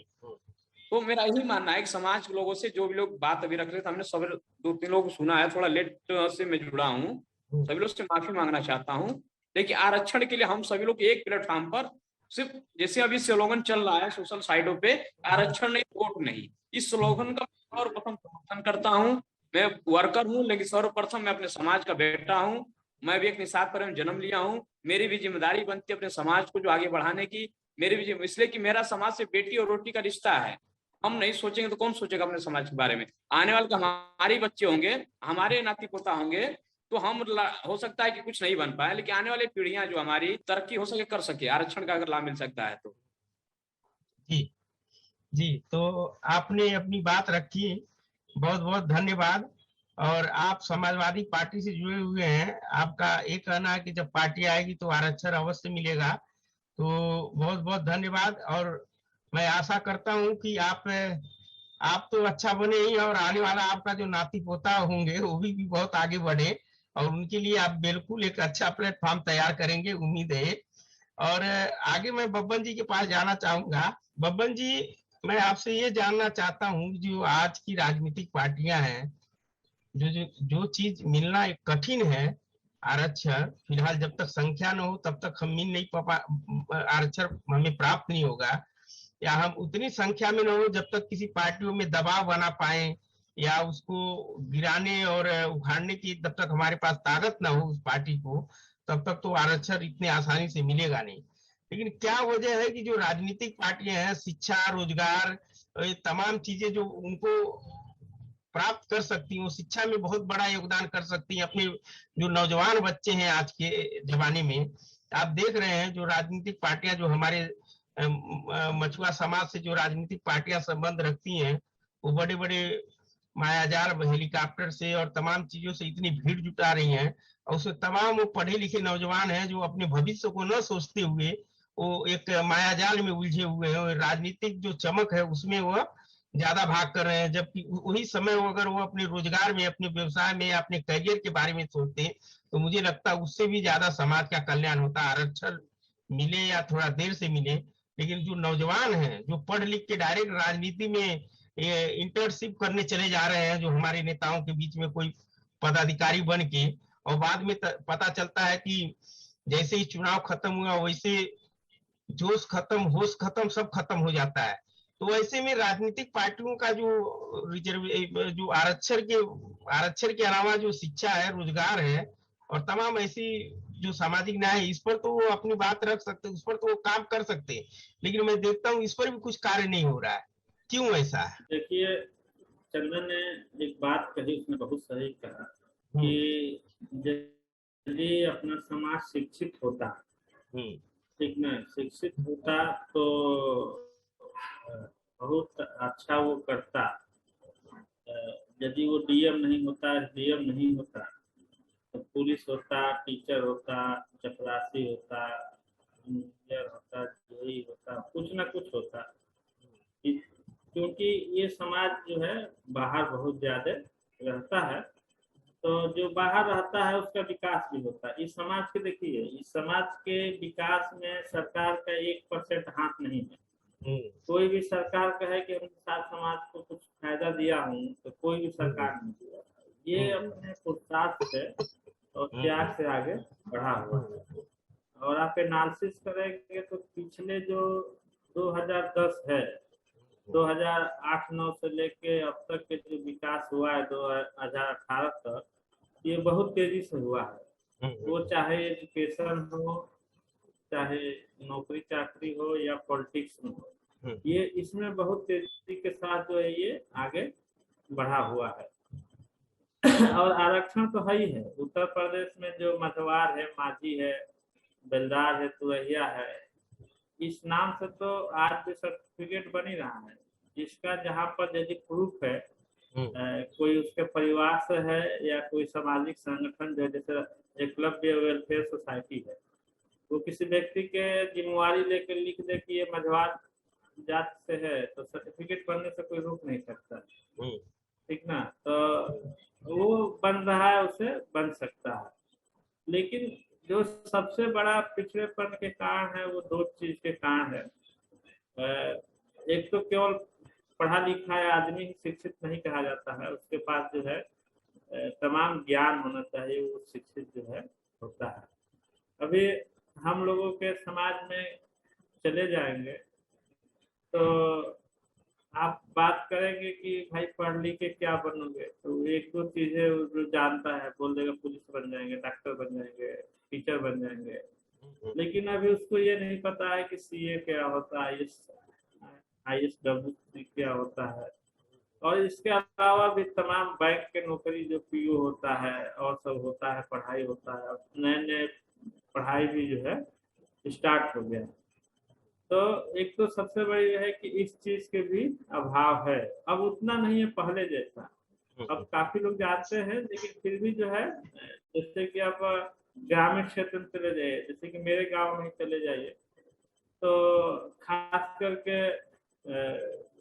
तो मेरा यही मानना है कि समाज के लोगों से जो भी लोग बात अभी रख रहे थे, हमने सब 2-3 लोग सुना है, थोड़ा लेट से मैं जुड़ा हूँ, सभी लोग से माफी मांगना चाहता हूँ। लेकिन आरक्षण के लिए हम सभी लोग एक प्लेटफॉर्म पर सिर्फ, जैसे अभी स्लोगन चल रहा है सोशल साइटों पे, आरक्षण नहीं वोट नहीं, इस स्लोगन का सर्वप्रथम समर्थन करता हूँ। मैं वर्कर हूँ लेकिन सर्वप्रथम मैं अपने समाज का बेटा हूँ। मैं भी एक निषाद परिवार में जन्म लिया हूँ। मेरी भी जिम्मेदारी बनती है अपने समाज को जो आगे बढ़ाने की। मेरी भी इसलिए कि मेरा समाज से बेटी और रोटी का रिश्ता है। हम नहीं सोचेंगे तो कौन सोचेगा अपने समाज के बारे में। आने वाले हमारे बच्चे होंगे, हमारे नाती पोता होंगे, तो हम हो सकता है कि कुछ नहीं बन पाए, लेकिन आने वाली पीढ़ियां जो हमारी तरक्की हो सके कर सके, आरक्षण का अगर लाभ मिल सकता है तो। जी, तो आपने अपनी बात रखी, बहुत बहुत धन्यवाद। और आप समाजवादी पार्टी से जुड़े हुए हैं, आपका एक कहना है कि जब पार्टी आएगी तो आरक्षण अवश्य मिलेगा। तो बहुत बहुत धन्यवाद। और मैं आशा करता हूं कि आप तो अच्छा बने ही, और आने वाला आपका जो नाती पोता होंगे वो भी बहुत आगे बढ़े, और उनके लिए आप बिल्कुल एक अच्छा प्लेटफॉर्म तैयार करेंगे, उम्मीद है। और आगे मैं बब्बन जी के पास जाना चाहूंगा। बब्बन जी, मैं आपसे ये जानना चाहता हूँ, जो आज की राजनीतिक पार्टियां हैं, जो चीज मिलना एक कठिन है, आरक्षण, फिलहाल जब तक संख्या न हो तब तक हम मिल नहीं पा, आरक्षण हमें प्राप्त नहीं होगा, या हम उतनी संख्या में न हो जब तक किसी पार्टियों में दबाव बना पाए, या उसको गिराने और उखाड़ने की जब तक हमारे पास ताकत ना हो उस पार्टी को, तब तक तो आरक्षण इतने आसानी से मिलेगा नहीं। लेकिन क्या वजह है कि जो राजनीतिक पार्टियां हैं, शिक्षा, रोजगार, ये तमाम चीजें जो उनको प्राप्त कर सकती हैं, शिक्षा में बहुत बड़ा योगदान कर सकती हैं। अपने जो नौजवान बच्चे हैं आज के जमाने में, आप देख रहे हैं जो राजनीतिक पार्टियां, जो हमारे मछुआ समाज से जो राजनीतिक पार्टियां संबंध रखती हैं, वो बड़े बड़े मायाजाल हेलीकॉप्टर से और तमाम चीजों से इतनी भीड़ जुटा रही हैं, और उसमें तमाम वो पढ़े लिखे नौजवान हैं जो अपने भविष्य को न सोचते हुए वो एक मायाजाल में उलझे हुए हैं, और राजनीतिक जो चमक है उसमें वो ज्यादा भाग कर रहे हैं। जबकि वही समय वो अगर वो अपने रोजगार में, अपने व्यवसाय में, अपने करियर के बारे में सोचते, तो मुझे लगता है उससे भी ज्यादा समाज का कल्याण होता। आरक्षण मिले या थोड़ा देर से मिले, लेकिन जो नौजवान हैं, जो पढ़ लिख के डायरेक्ट राजनीति में इंटर्नशिप करने चले जा रहे हैं, जो हमारे नेताओं के बीच में कोई पदाधिकारी बन के, और बाद में पता चलता है कि जैसे ही चुनाव खत्म हुआ वैसे जोश खत्म, होश खत्म, सब खत्म हो जाता है। तो ऐसे में राजनीतिक पार्टियों का जो आरक्षण के अलावा जो शिक्षा है, रोजगार है, और तमाम ऐसी जो सामाजिक न्याय है, इस पर तो वो अपनी बात रख सकते, उस पर तो वो काम कर सकते हैं। लेकिन मैं देखता हूँ इस पर भी कुछ कार्य नहीं हो रहा है। क्यों ऐसा है? देखिए, चंदन ने एक बात कही, उसने बहुत सही कहा कि यदि अपना समाज शिक्षित होता, ठीक ना, शिक्षित होता तो बहुत अच्छा वो करता। यदि वो डीएम नहीं होता, डीएम नहीं होता, तो पुलिस होता, टीचर होता, चपरासी होता, इंजीनियर होता, जेई होता, कुछ ना कुछ होता। क्योंकि ये समाज जो है बाहर बहुत ज्यादा रहता है, तो जो बाहर रहता है उसका विकास भी होता है। इस समाज के देखिए, इस समाज के विकास में सरकार का 1% हाथ नहीं है। कोई भी सरकार कहे कि हम साथ समाज को कुछ फायदा दिया हूँ, तो कोई भी सरकार नहीं दिया। ये अपने पुरुषार्थ से और त्याग से आगे बढ़ा हुआ है। और आप एनालिसिस करेंगे तो पिछले जो 2010 है, 2008-9 से लेके अब तक के जो विकास हुआ है 2018 तक, ये बहुत तेजी से हुआ है। वो चाहे एजुकेशन हो, चाहे नौकरी चाकरी हो, या पॉलिटिक्स में हो, ये इसमें बहुत तेजी के साथ जो है ये आगे बढ़ा हुआ है। और आरक्षण तो है ही है। उत्तर प्रदेश में जो मझवार है, माझी है, बेलदार है, तुरैया है, इस नाम से तो आज भी सर्टिफिकेट बन ही रहा है, जिसका जहाँ पर यदि प्रूफ है, कोई उसके परिवार से है या कोई सामाजिक संगठन जो जैसे एकलव्य वेलफेयर सोसाइटी है, वो किसी व्यक्ति के जिम्मेवारी लेकर लिख दे कि ये मझवार जात से है, तो सर्टिफिकेट बनने से कोई रोक नहीं सकता, ठीक ना। तो वो बन रहा है, उसे बन सकता है। लेकिन जो सबसे बड़ा पिछड़ेपन के कारण है, वो दो चीज के कारण है। एक तो केवल पढ़ा लिखा है आदमी शिक्षित नहीं कहा जाता है, उसके पास जो है तमाम ज्ञान होना चाहिए, वो शिक्षित जो है होता है। अभी हम लोगों के समाज में चले जाएंगे तो आप बात करेंगे कि भाई पढ़ लिख के क्या बनोगे, तो एक दो चीजें जो जानता है बोल देगा पुलिस बन जाएंगे, डॉक्टर बन जाएंगे, टीचर बन जाएंगे। लेकिन अभी उसको ये नहीं पता है कि सीए क्या होता है, ISWC क्या होता है, और इसके अलावा भी तमाम बैंक के नौकरी जो PO होता है और सब होता है, पढ़ाई होता है। नए नए पढ़ाई भी जो है स्टार्ट हो गया। तो एक तो सबसे बड़ी है कि इस चीज के भी अभाव है, अब उतना नहीं है पहले जैसा। अब काफी लोग जानते हैं, लेकिन फिर भी जो है, जैसे कि आप ग्रामीण क्षेत्र में चले जाइए, जैसे कि मेरे गांव में चले जाइए, तो खास करके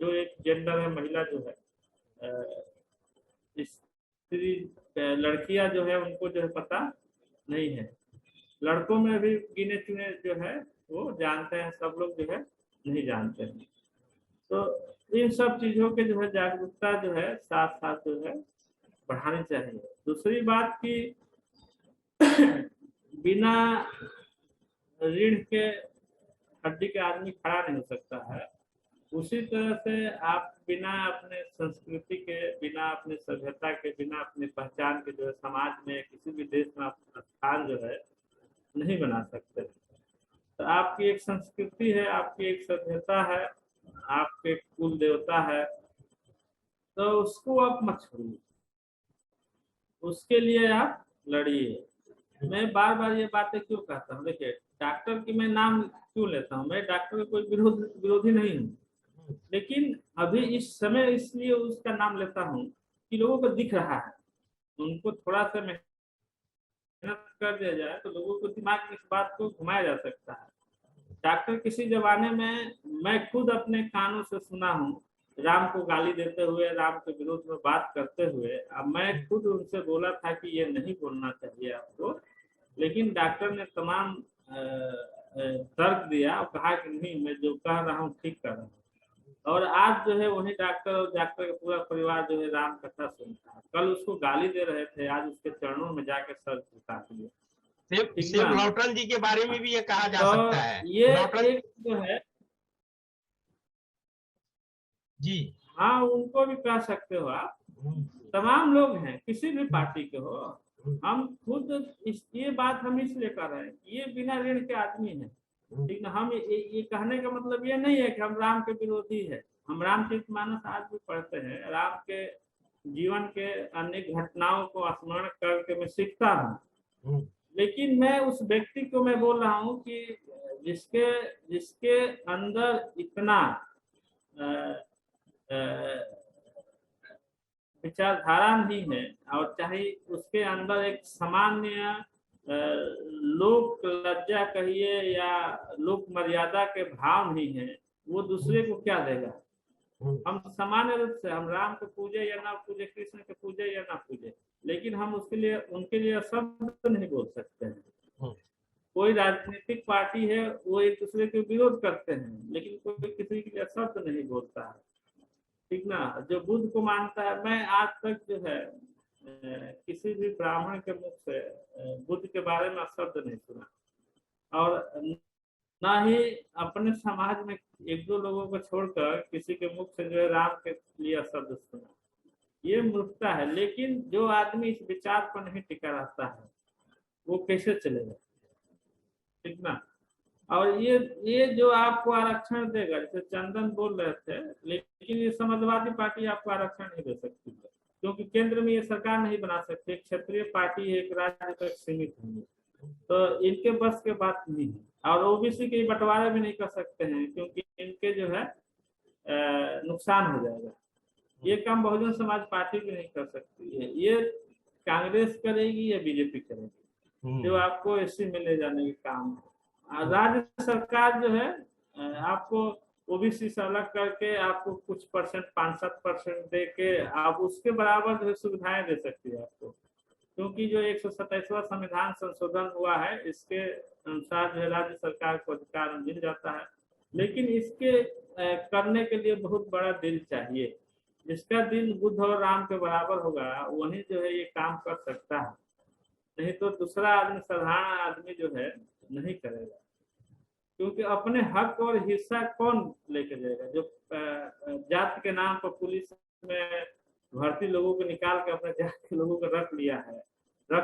जो एक जेंडर है, महिला जो है, स्त्री लड़कियां जो है, उनको जो है पता नहीं है। लड़कों में भी गिने चुने जो है वो जानते हैं, सब लोग जो है नहीं जानते हैं। तो इन सब चीजों के जो है जागरूकता जो है साथ साथ जो है बढ़ानी चाहिए। दूसरी बात कि बिना ऋण के हड्डी के आदमी खड़ा नहीं हो सकता है। उसी तरह से आप बिना अपने संस्कृति के, बिना अपने सभ्यता के, बिना अपनी पहचान के जो है समाज में, किसी भी देश में अपना स्थान जो है नहीं बना सकते। तो आपकी एक संस्कृति है, आपकी एक सभ्यता है, आपके कुल देवता है, तो उसको आप मत छोड़िए, उसके लिए आप लड़िए। मैं बार बार ये बातें क्यों कहता हूँ, देखिए डॉक्टर की मैं नाम क्यों लेता हूँ, मैं डॉक्टर का कोई विरोधी नहीं हूँ, लेकिन अभी इस समय इसलिए उसका नाम लेता हूँ कि लोगों को दिख रहा है, उनको थोड़ा सा मेहनत कर दिया जाए तो लोगों को दिमाग में इस बात को घुमाया जा सकता है। डॉक्टर किसी जमाने में मैं खुद अपने कानों से सुना हूँ, राम को गाली देते हुए, राम के विरोध में बात करते हुए। अब मैं खुद उनसे बोला था कि ये नहीं बोलना चाहिए आपको, लेकिन डॉक्टर ने तमाम तर्क दिया और कहा कि नहीं, मैं जो कह रहा हूँ ठीक कर रहा हूँ। और आज जो है वही डॉक्टर और डॉक्टर का पूरा परिवार जो है राम कथा सुनता है। कल उसको गाली दे रहे थे, आज उसके चरणों में जाके सर झुका दिए। सेम लॉटन जी के बारे में भी ये कहा जा सकता है। ये एक जो है जी, हाँ, उनको भी कह सकते हो आप। तमाम लोग हैं, किसी भी पार्टी के हो, हम खुद ये बात हम इसलिए कर रहे हैं, ये बिना ऋण के आदमी है, ठीक ना। हम ये कहने का मतलब ये नहीं है कि हम राम के विरोधी है। हम रामचरितमानस आज भी पढ़ते हैं, राम के जीवन के अनेक घटनाओं को स्मरण करके मैं सीखता हूँ। लेकिन मैं उस व्यक्ति को मैं बोल रहा हूँ कि जिसके अंदर इतना विचारधारा नहीं है, और चाहे उसके अंदर एक सामान्य लोक लज्जा कहिए या लोक मर्यादा के भाव नहीं है, वो दूसरे को क्या देगा। हम सामान्य रूप से हम राम को पूजे या ना पूजे, कृष्ण को पूजे या ना पूजे, लेकिन हम उसके लिए उनके लिए शब्द नहीं बोल सकते हैं। कोई राजनीतिक पार्टी है वो एक दूसरे के विरोध करते हैं, लेकिन कोई किसी के लिए शब्द नहीं बोलता है, ठीक ना। जो बुद्ध को मानता है, मैं आज तक जो है किसी भी ब्राह्मण के मुख से बुद्ध के बारे में शब्द नहीं सुना, और ना ही अपने समाज में एक दो लोगों को छोड़कर किसी के मुख से जो है राम के लिए शब्द सुना। ये मूर्खता है। लेकिन जो आदमी इस विचार पर नहीं टिका रहता है वो कैसे चलेगा, ठीक ना। और ये जो आपको आरक्षण देगा, जैसे चंदन बोल रहे थे, लेकिन ये समाजवादी पार्टी आपको आरक्षण नहीं दे सकती है, क्योंकि केंद्र में ये सरकार नहीं बना सकती। क्षेत्रीय पार्टी एक राज्य तक सीमित है, तो इनके बस के बात नहीं है। और ओबीसी के बंटवारे भी नहीं कर सकते हैं, क्योंकि इनके जो है नुकसान हो जाएगा। ये काम बहुजन समाज पार्टी भी नहीं कर सकती है, ये कांग्रेस करेगी या बीजेपी करेगी, जो आपको एससी में ले जाने के काम है। राज्य सरकार जो है आपको ओबीसी से अलग करके आपको कुछ परसेंट 5-7% दे के आप उसके बराबर जो है सुविधाएं दे सकती है आपको, क्योंकि जो 127वां संविधान संशोधन हुआ है इसके अनुसार जो है राज्य सरकार को अधिकार मिल जाता है। लेकिन इसके करने के लिए बहुत बड़ा दिल चाहिए। जिसका दिल बुद्ध और राम के बराबर होगा वही जो है ये काम कर सकता है, नहीं तो दूसरा आदमी, साधारण आदमी जो है नहीं करेगा। क्योंकि अपने हक और हिस्सा कौन लेके जाएगा? जो जाति के नाम पर पुलिस में भर्ती लोगों को निकाल के अपने जाति के लोगों को रख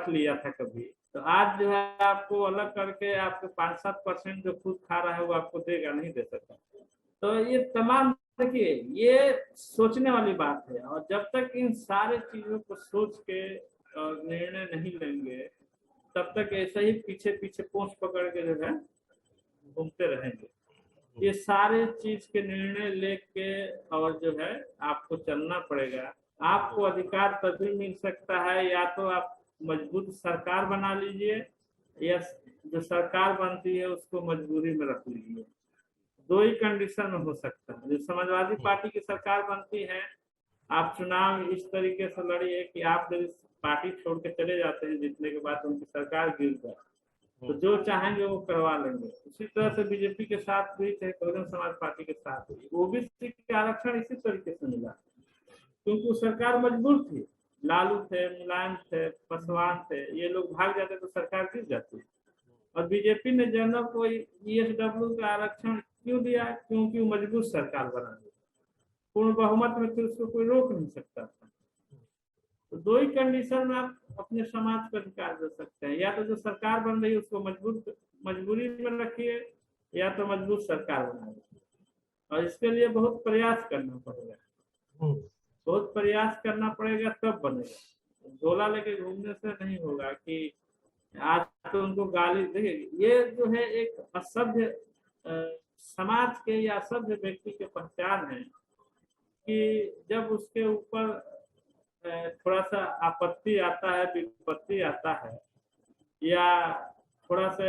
लिया था कभी, तो आज जो है आपको अलग करके आपको 5-7% जो खुद खा रहा है वो आपको देगा, नहीं दे सकता। तो ये तमाम, देखिए ये सोचने वाली बात है, और जब तक इन सारे चीजों को सोच के निर्णय नहीं लेंगे तब तक ऐसे ही पीछे पीछे पोंछ पकड़ के जो है घूमते रहेंगे। ये सारे चीज के निर्णय लेके और जो है आपको चलना पड़ेगा। आपको अधिकार तभी मिल सकता है या तो आप मजबूत सरकार बना लीजिए, या जो सरकार बनती है उसको मजबूरी में रख लीजिए। दो ही कंडीशन में हो सकता है। जो समाजवादी पार्टी की सरकार बनती है, आप चुनाव इस तरीके से लड़िए कि आप जब पार्टी छोड़ के चले जाते हैं जीतने के बाद उनकी सरकार गिर जाए, तो जो चाहेंगे वो करवा लेंगे। उसी तरह से बीजेपी के साथ हुई, चाहे बहुजन समाज पार्टी के साथ हुई। ओबीसी के आरक्षण इसी तरीके से मिला, क्योंकि वो सरकार मजबूर थी। लालू थे, मुलायम थे, पासवान थे, ये लोग भाग जाते तो सरकार गिर जाती। और बीजेपी ने जनरल को ईएसडब्ल्यू का आरक्षण क्यों दिया? क्योंकि वो मजबूत सरकार बना दी, पूर्ण बहुमत में, फिर उसको कोई रोक नहीं सकता था। तो दो ही कंडीशन में आप अपने समाज को अधिकार दे सकते हैं, या तो जो सरकार बन रही है उसको मजबूरी में रखिए, या तो मजबूत सरकार बनाइए। और इसके लिए बहुत प्रयास करना पड़ेगा, बहुत प्रयास करना पड़ेगा, तब बनेगा। झोला लेके घूमने से नहीं होगा कि आज तो उनको गाली। देखिए ये जो है एक असभ्य समाज के या असभ्य व्यक्ति के पहचान है कि जब उसके ऊपर थोड़ा सा आपत्ति आता है, विपत्ति आता है, या थोड़ा सा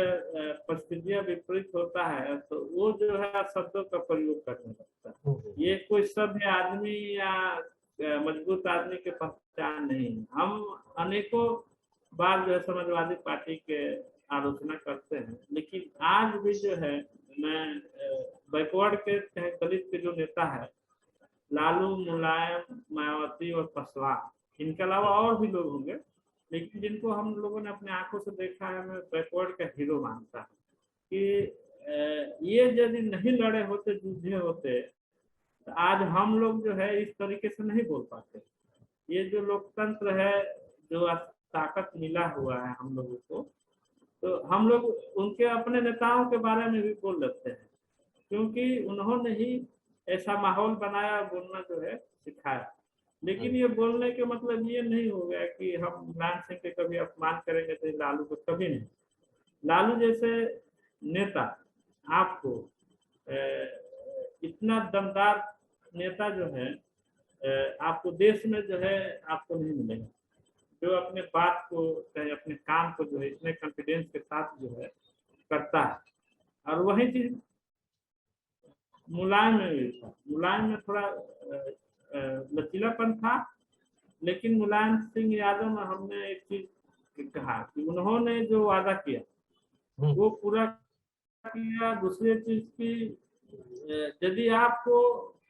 परिस्थितियां विपरीत होता है, तो वो जो है शब्दों का प्रयोग करने लगता है। ये कोई सभ्य आदमी या मजबूत आदमी के पहचान नहीं है। हम अनेकों बार जो है समाजवादी पार्टी के आलोचना करते हैं, लेकिन आज भी जो है मैं बैकवर्ड के चाहे दलित के जो नेता है, लालू, मुलायम, मायावती और पासवान, इनके अलावा और भी लोग होंगे, लेकिन जिनको हम लोगों ने अपने आंखों से देखा है, मैं बैकवर्ड का हीरो मानता हूँ कि ये यदि नहीं लड़े होते, जूझे होते, तो आज हम लोग जो है इस तरीके से नहीं बोल पाते। ये जो लोकतंत्र है, जो ताकत मिला हुआ है हम लोगों को, तो हम लोग उनके अपने नेताओं के बारे में भी बोल लेते हैं, क्योंकि उन्होंने ही ऐसा माहौल बनाया, बोलना जो है सिखाया। लेकिन ये बोलने के मतलब ये नहीं हो गया कि हम मुलायम सिंह के कभी अपमान करेंगे, तो लालू को कभी नहीं। लालू जैसे नेता आपको इतना दमदार नेता जो है आपको देश में जो है आपको नहीं मिलेगा, जो अपने बात को चाहे अपने काम को जो है इतने कॉन्फिडेंस के साथ जो है करता है। और वही चीज मुलायम में भी था। मुलायम में थोड़ा लचीलापन था, लेकिन मुलायम सिंह यादव में हमने एक चीज कहा कि उन्होंने जो वादा किया वो पूरा किया। दूसरी चीज की, यदि आपको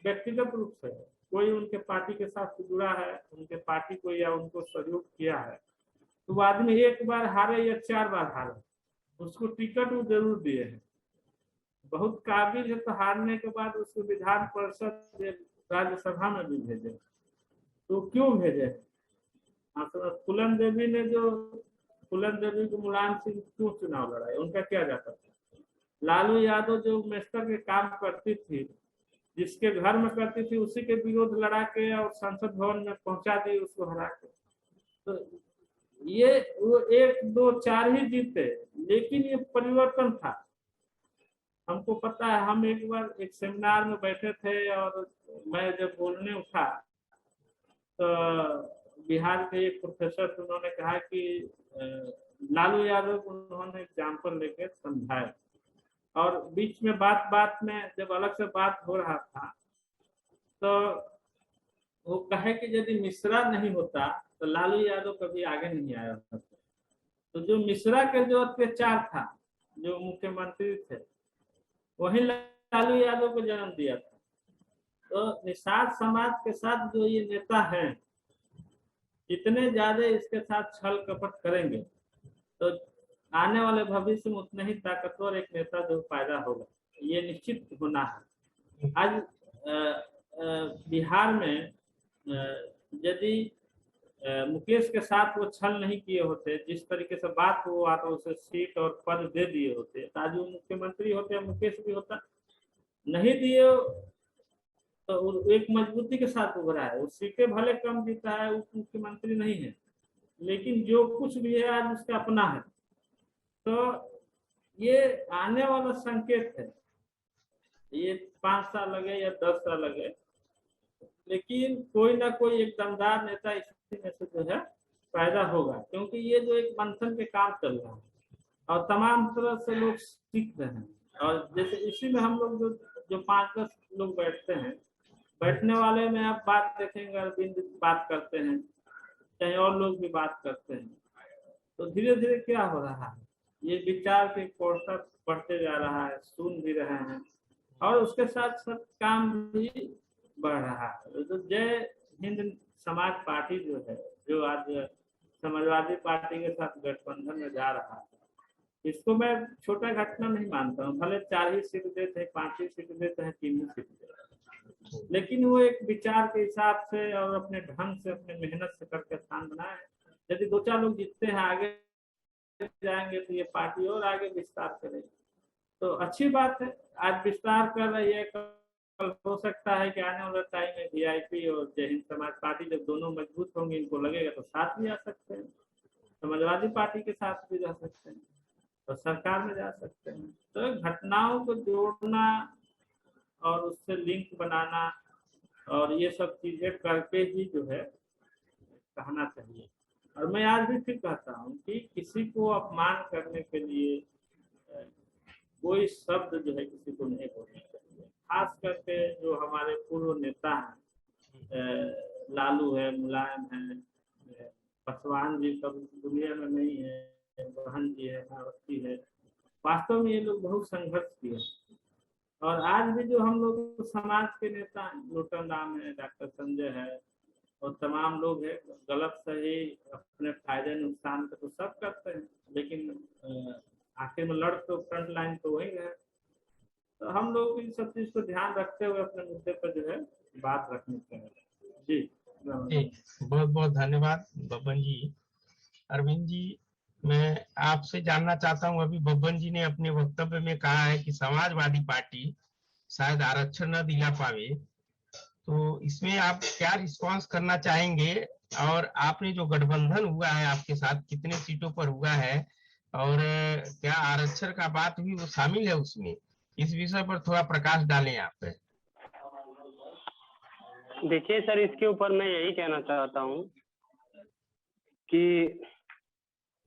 व्यक्तिगत रूप से कोई उनके पार्टी के साथ जुड़ा है, उनके पार्टी को या उनको सहयोग किया है, तो वो आदमी एक बार हारे या 4 बार हारे, उसको टिकट वो जरूर दिए हैं। बहुत काबिल है, तो हारने के बाद उसको विधान परिषद राज्यसभा में भी भेजे। तो क्यों भेजे? फूलन देवी ने जो फूलन देवी को मुलायम सिंह क्यों चुनाव लड़ाए, उनका क्या जाता था? लालू यादव जो मेस्टर के काम करती थी, जिसके घर में करती थी, उसी के विरोध लड़ा के और संसद भवन में पहुंचा दी उसको हरा के। तो ये वो 1, 2, 4 ही जीते, लेकिन ये परिवर्तन था। हमको पता है, हम एक बार एक सेमिनार में बैठे थे और मैं जब बोलने उठा तो बिहार के एक प्रोफेसर, उन्होंने कहा कि लालू यादव को उन्होंने एग्जाम्पल लेके समझाया, और बीच में बात में जब अलग से बात हो रहा था तो वो कहे कि यदि मिश्रा नहीं होता तो लालू यादव कभी आगे नहीं आया होता। तो जो मिश्रा के जो अत्याचार था, जो मुख्यमंत्री थे, वही लालू यादव को जन्म दिया था। तो निषाद समाज के साथ जो ये नेता हैं, जितने ज्यादा इसके साथ छल कपट करेंगे, तो आने वाले भविष्य में उतना ही ताकतवर एक नेता जो पैदा होगा, ये निश्चित होना है। आज बिहार में यदि मुकेश के साथ वो छल नहीं किए होते, जिस तरीके से बात हुआ तो उसे सीट और पद दे दिए होते, तो आज वो मुख्यमंत्री होते, मुकेश भी होता। नहीं दिए तो एक मजबूती के साथ उभरा है, वो सीटें भले कम जीता है, उप मुख्यमंत्री नहीं है, लेकिन जो कुछ भी है आज उसका अपना है। तो ये आने वाला संकेत है, ये 5 साल लगे या 10 साल लगे, लेकिन कोई ना कोई एक दमदार नेता इसी में से जो है पैदा होगा, क्योंकि ये जो एक मंथन के काम चल रहा है और तमाम तरह से लोग सीख रहे हैं। और जैसे इसी में हम लोग जो 5-10 लोग बैठते हैं, बैठने वाले में आप बात देखेंगे, अरविंद बात करते हैं, चाहे और लोग भी बात करते हैं, तो धीरे धीरे क्या हो रहा है, ये विचार के कौशल बढ़ते जा रहा है, सुन भी रहे हैं, और उसके साथ साथ काम भी बढ़ रहा है। तो जय हिंद समाज पार्टी जो है, जो आज समाजवादी पार्टी के साथ गठबंधन में जा रहा है, इसको मैं छोटा घटना नहीं मानता हूँ। भले 4 ही सीट देते हैं, 5 ही सीट देते हैं, 3 ही सीट देते हैं, लेकिन वो एक विचार के हिसाब से और अपने ढंग से, अपने मेहनत से करके स्थान बनाए। यदि 2-4 लोग जीतते हैं, आगे जाएंगे, तो ये पार्टी और आगे विस्तार करेगी, तो अच्छी बात है। आज विस्तार कर रही है, कल हो सकता है कि आने वाले टाइम में वीआईपी और जय हिंद समाज पार्टी जब दोनों मजबूत होंगे, इनको लगेगा तो साथ भी आ सकते हैं, समाजवादी पार्टी के साथ भी जा सकते हैं, तो सरकार में जा सकते हैं। तो घटनाओं को जोड़ना और उससे लिंक बनाना और ये सब चीजें करके ही जो है कहना चाहिए। और मैं आज भी फिर कहता हूँ कि किसी को अपमान करने के लिए कोई शब्द जो है किसी को नहीं बोलना चाहिए। खास करके जो हमारे पूर्व नेता हैं, लालू है, मुलायम है, पासवान जी सब दुनिया में नहीं है, बहन जी है, मायावती है, वास्तव में ये लोग बहुत संघर्ष किए। और आज भी जो हम लोग समाज के नेता हैं, लोटन राम है, डॉक्टर संजय है, और तमाम लोग हैं, गलत सही अपने फायदे नुकसान का तो सब करते हैं, लेकिन आखिर में लड़ तो फ्रंट लाइन तो वही है। तो हम लोग इन सब चीज को ध्यान रखते हुए अपने मुद्दे पर जो है बात रखनी चाहिए। जी बहुत बहुत धन्यवाद बब्बन जी। अरविंद जी, मैं आपसे जानना चाहता हूं, अभी बब्बन जी ने अपने वक्तव्य में कहा है कि समाजवादी पार्टी शायद आरक्षण न दिला पावे, तो इसमें आप क्या रिस्पांस करना चाहेंगे? और आपने जो गठबंधन हुआ है आपके साथ, कितने सीटों पर हुआ है, और क्या आरक्षण का बात भी वो शामिल है उसमें? इस विषय पर थोड़ा प्रकाश डालें आप। देखिए सर, इसके ऊपर मैं यही कहना चाहता हूँ कि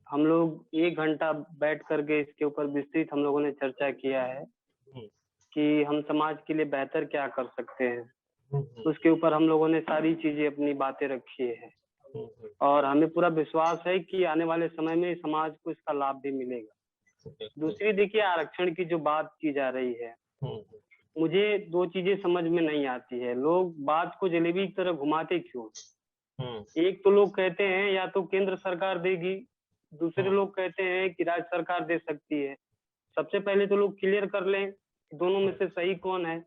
हम लोग 1 घंटा बैठ करके इसके ऊपर विस्तृत हम लोगों ने चर्चा किया है कि हम समाज के लिए बेहतर क्या कर सकते हैं। उसके ऊपर हम लोगों ने सारी चीजें अपनी बातें रखी है और हमें पूरा विश्वास है कि आने वाले समय में समाज को इसका लाभ भी मिलेगा। दूसरी देखिए, आरक्षण की जो बात की जा रही है, मुझे दो चीजें समझ में नहीं आती है। लोग बात को जलेबी की तरह घुमाते क्यों? एक तो लोग कहते हैं या तो केंद्र सरकार देगी, दूसरे लोग कहते हैं कि राज्य सरकार दे सकती है। सबसे पहले तो लोग क्लियर कर लें दोनों में से सही कौन है।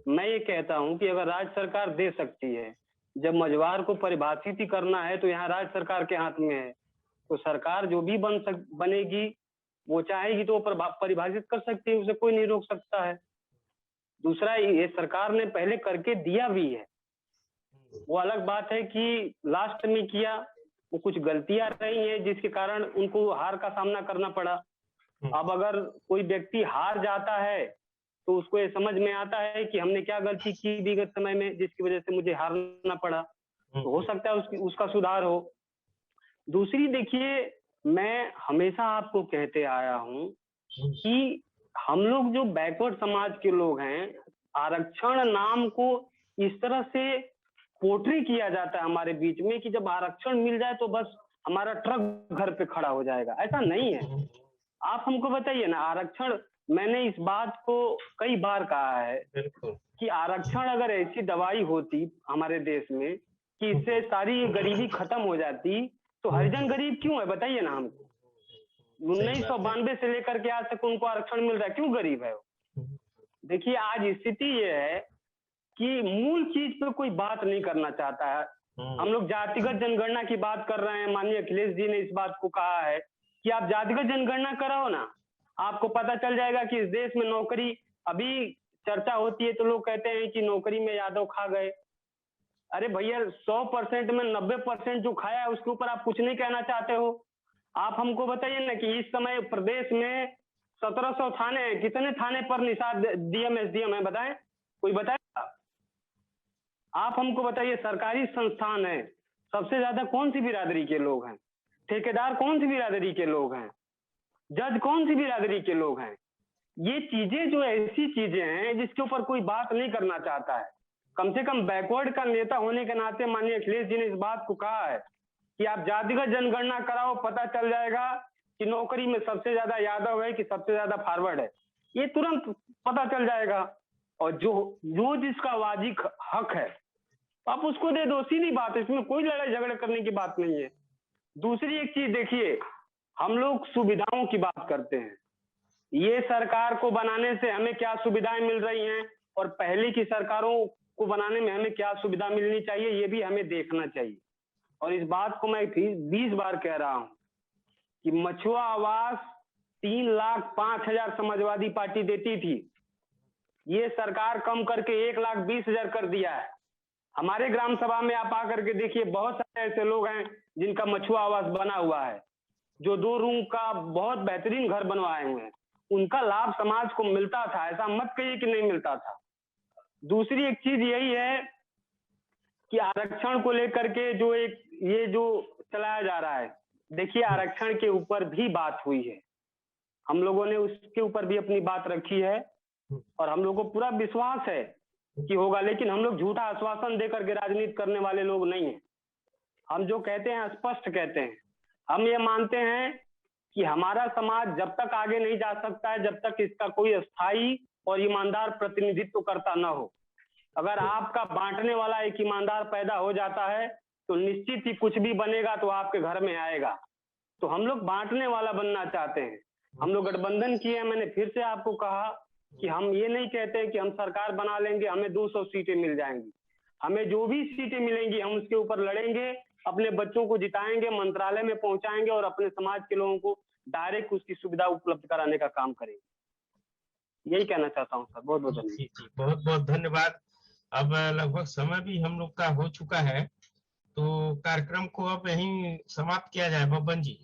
मैं ये कहता हूं कि अगर राज्य सरकार दे सकती है, जब मझवार को परिभाषित ही करना है तो यहाँ राज्य सरकार के हाथ में है, तो सरकार जो भी बनेगी वो चाहेगी तो परिभाषित कर सकती है, उसे कोई नहीं रोक सकता है। दूसरा, ये सरकार ने पहले करके दिया भी है, वो अलग बात है कि लास्ट में किया वो कुछ गलतियां रही हैं जिसके कारण उनको हार का सामना करना पड़ा। अब अगर कोई व्यक्ति हार जाता है तो उसको ये समझ में आता है कि हमने क्या गलती की विगत समय में जिसकी वजह से मुझे हारना पड़ा, तो हो सकता है उसका सुधार हो। दूसरी देखिए, मैं हमेशा आपको कहते आया हूं कि हम लोग जो बैकवर्ड समाज के लोग हैं, आरक्षण नाम को इस तरह से पोर्ट्रे किया जाता है हमारे बीच में कि जब आरक्षण मिल जाए तो बस हमारा ट्रक घर पे खड़ा हो जाएगा। ऐसा नहीं है। आप हमको बताइए ना, आरक्षण, मैंने इस बात को कई बार कहा है कि आरक्षण अगर ऐसी दवाई होती हमारे देश में कि इससे सारी गरीबी खत्म हो जाती, तो हरिजन गरीब क्यों है बताइए ना हमको। 1992 से लेकर के आज तक उनको आरक्षण मिल रहा है, क्यों गरीब है वो? देखिए, आज स्थिति ये है कि मूल चीज पे कोई बात नहीं करना चाहता है। हम लोग जातिगत जनगणना की बात कर रहे हैं। माननीय अखिलेश जी ने इस बात को कहा है कि आप जातिगत जनगणना कराओ ना, आपको पता चल जाएगा कि इस देश में नौकरी, अभी चर्चा होती है तो लोग कहते हैं कि नौकरी में यादव खा गए। अरे भैया, 100% में 90% जो खाया है उसके ऊपर आप कुछ नहीं कहना चाहते हो। आप हमको बताइए ना कि इस समय प्रदेश में 1700 थाने हैं, कितने थाने पर निषाद डीएम एसडीएम है बताएं, कोई बताएगा? आप हमको बताइए, सरकारी संस्थान है, सबसे ज्यादा कौन सी बिरादरी के लोग हैं? ठेकेदार कौन सी बिरादरी के लोग हैं? जज कौन सी बिरादरी के लोग हैं? ये चीजें जो ऐसी चीजें हैं जिसके ऊपर कोई बात नहीं करना चाहता है। कम से कम बैकवर्ड का नेता होने के नाते माननीय अखिलेश जी ने इस बात को कहा है कि आप जातिगत जनगणना कराओ, पता चल जाएगा कि नौकरी में सबसे ज्यादा यादव है कि सबसे ज्यादा फॉरवर्ड है, ये तुरंत पता चल जाएगा। और जो जिसका वाजिब हक है आप उसको दे दो, सीधी बात है, इसमें कोई लड़ाई झगड़े करने की बात नहीं है। दूसरी एक चीज देखिए, हम लोग सुविधाओं की बात करते हैं, ये सरकार को बनाने से हमें क्या सुविधाएं मिल रही हैं और पहले की सरकारों को बनाने में हमें क्या सुविधा मिलनी चाहिए, ये भी हमें देखना चाहिए। और इस बात को मैं 20 बार कह रहा हूं कि मछुआ आवास 3,05,000 समाजवादी पार्टी देती थी, ये सरकार कम करके 1,20,000 कर दिया है। हमारे ग्राम सभा में आप आकर के देखिए, बहुत सारे ऐसे लोग हैं जिनका मछुआ आवास बना हुआ है, जो 2 रूम का बहुत बेहतरीन घर बनवाए हुए हैं, उनका लाभ समाज को मिलता था, ऐसा मत कहिए कि नहीं मिलता था। दूसरी एक चीज यही है कि आरक्षण को लेकर के ये जो चलाया जा रहा है, देखिए आरक्षण के ऊपर भी बात हुई है, हम लोगों ने उसके ऊपर भी अपनी बात रखी है और हम लोगों को पूरा विश्वास है कि होगा, लेकिन हम लोग झूठा आश्वासन देकर के राजनीति करने वाले लोग नहीं है। हम जो कहते हैं स्पष्ट कहते हैं। हम ये मानते हैं कि हमारा समाज जब तक आगे नहीं जा सकता है जब तक इसका कोई स्थायी और ईमानदार प्रतिनिधित्व करता न हो। अगर आपका बांटने वाला एक ईमानदार पैदा हो जाता है तो निश्चित ही कुछ भी बनेगा तो आपके घर में आएगा। तो हम लोग बांटने वाला बनना चाहते हैं। हम लोग गठबंधन किए हैं। मैंने फिर से आपको कहा कि हम ये नहीं कहते कि हम सरकार बना लेंगे हमें 200 सीटें मिल जाएंगी। हमें जो भी सीटें मिलेंगी हम उसके ऊपर लड़ेंगे, अपने बच्चों को जिताएंगे, मंत्रालय में पहुंचाएंगे और अपने समाज के लोगों को डायरेक्ट उसकी सुविधा उपलब्ध कराने का काम करेंगे। यही कहना चाहता हूँ सर। बहुत बहुत धन्यवाद। बहुत बहुत धन्यवाद। अब लगभग समय भी हम लोग का हो चुका है, तो कार्यक्रम को अब यहीं समाप्त किया जाए। बब्बन जी।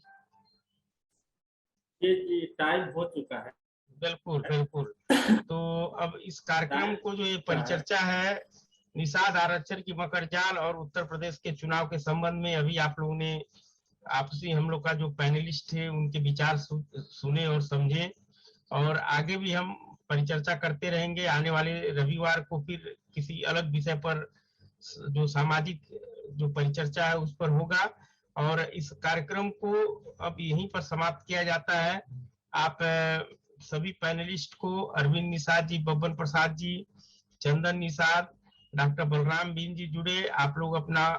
जी टाइम हो चुका है। बिल्कुल बिल्कुल। तो अब इस कार्यक्रम को जो ये परिचर्चा है निषाद आरक्षण की मकड़जाल और उत्तर प्रदेश के चुनाव के संबंध में, अभी आप लोगों ने आपसी हम लोग का जो पैनलिस्ट थे उनके विचार सुने और समझे, और आगे भी हम परिचर्चा करते रहेंगे। आने वाले रविवार को फिर किसी अलग विषय पर जो सामाजिक जो परिचर्चा है उस पर होगा। और इस कार्यक्रम को अब यहीं पर समाप्त किया जाता है। आप सभी पैनलिस्ट को, अरविंद निषाद जी, बब्बन प्रसाद जी, चंदन निषाद, डॉक्टर बलराम बिंद जी जुड़े, आप लोग अपना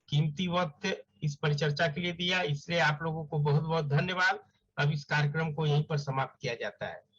कीमती वक्त इस परिचर्चा के लिए दिया, इसलिए आप लोगों को बहुत बहुत धन्यवाद। अब इस कार्यक्रम को यहीं पर समाप्त किया जाता है।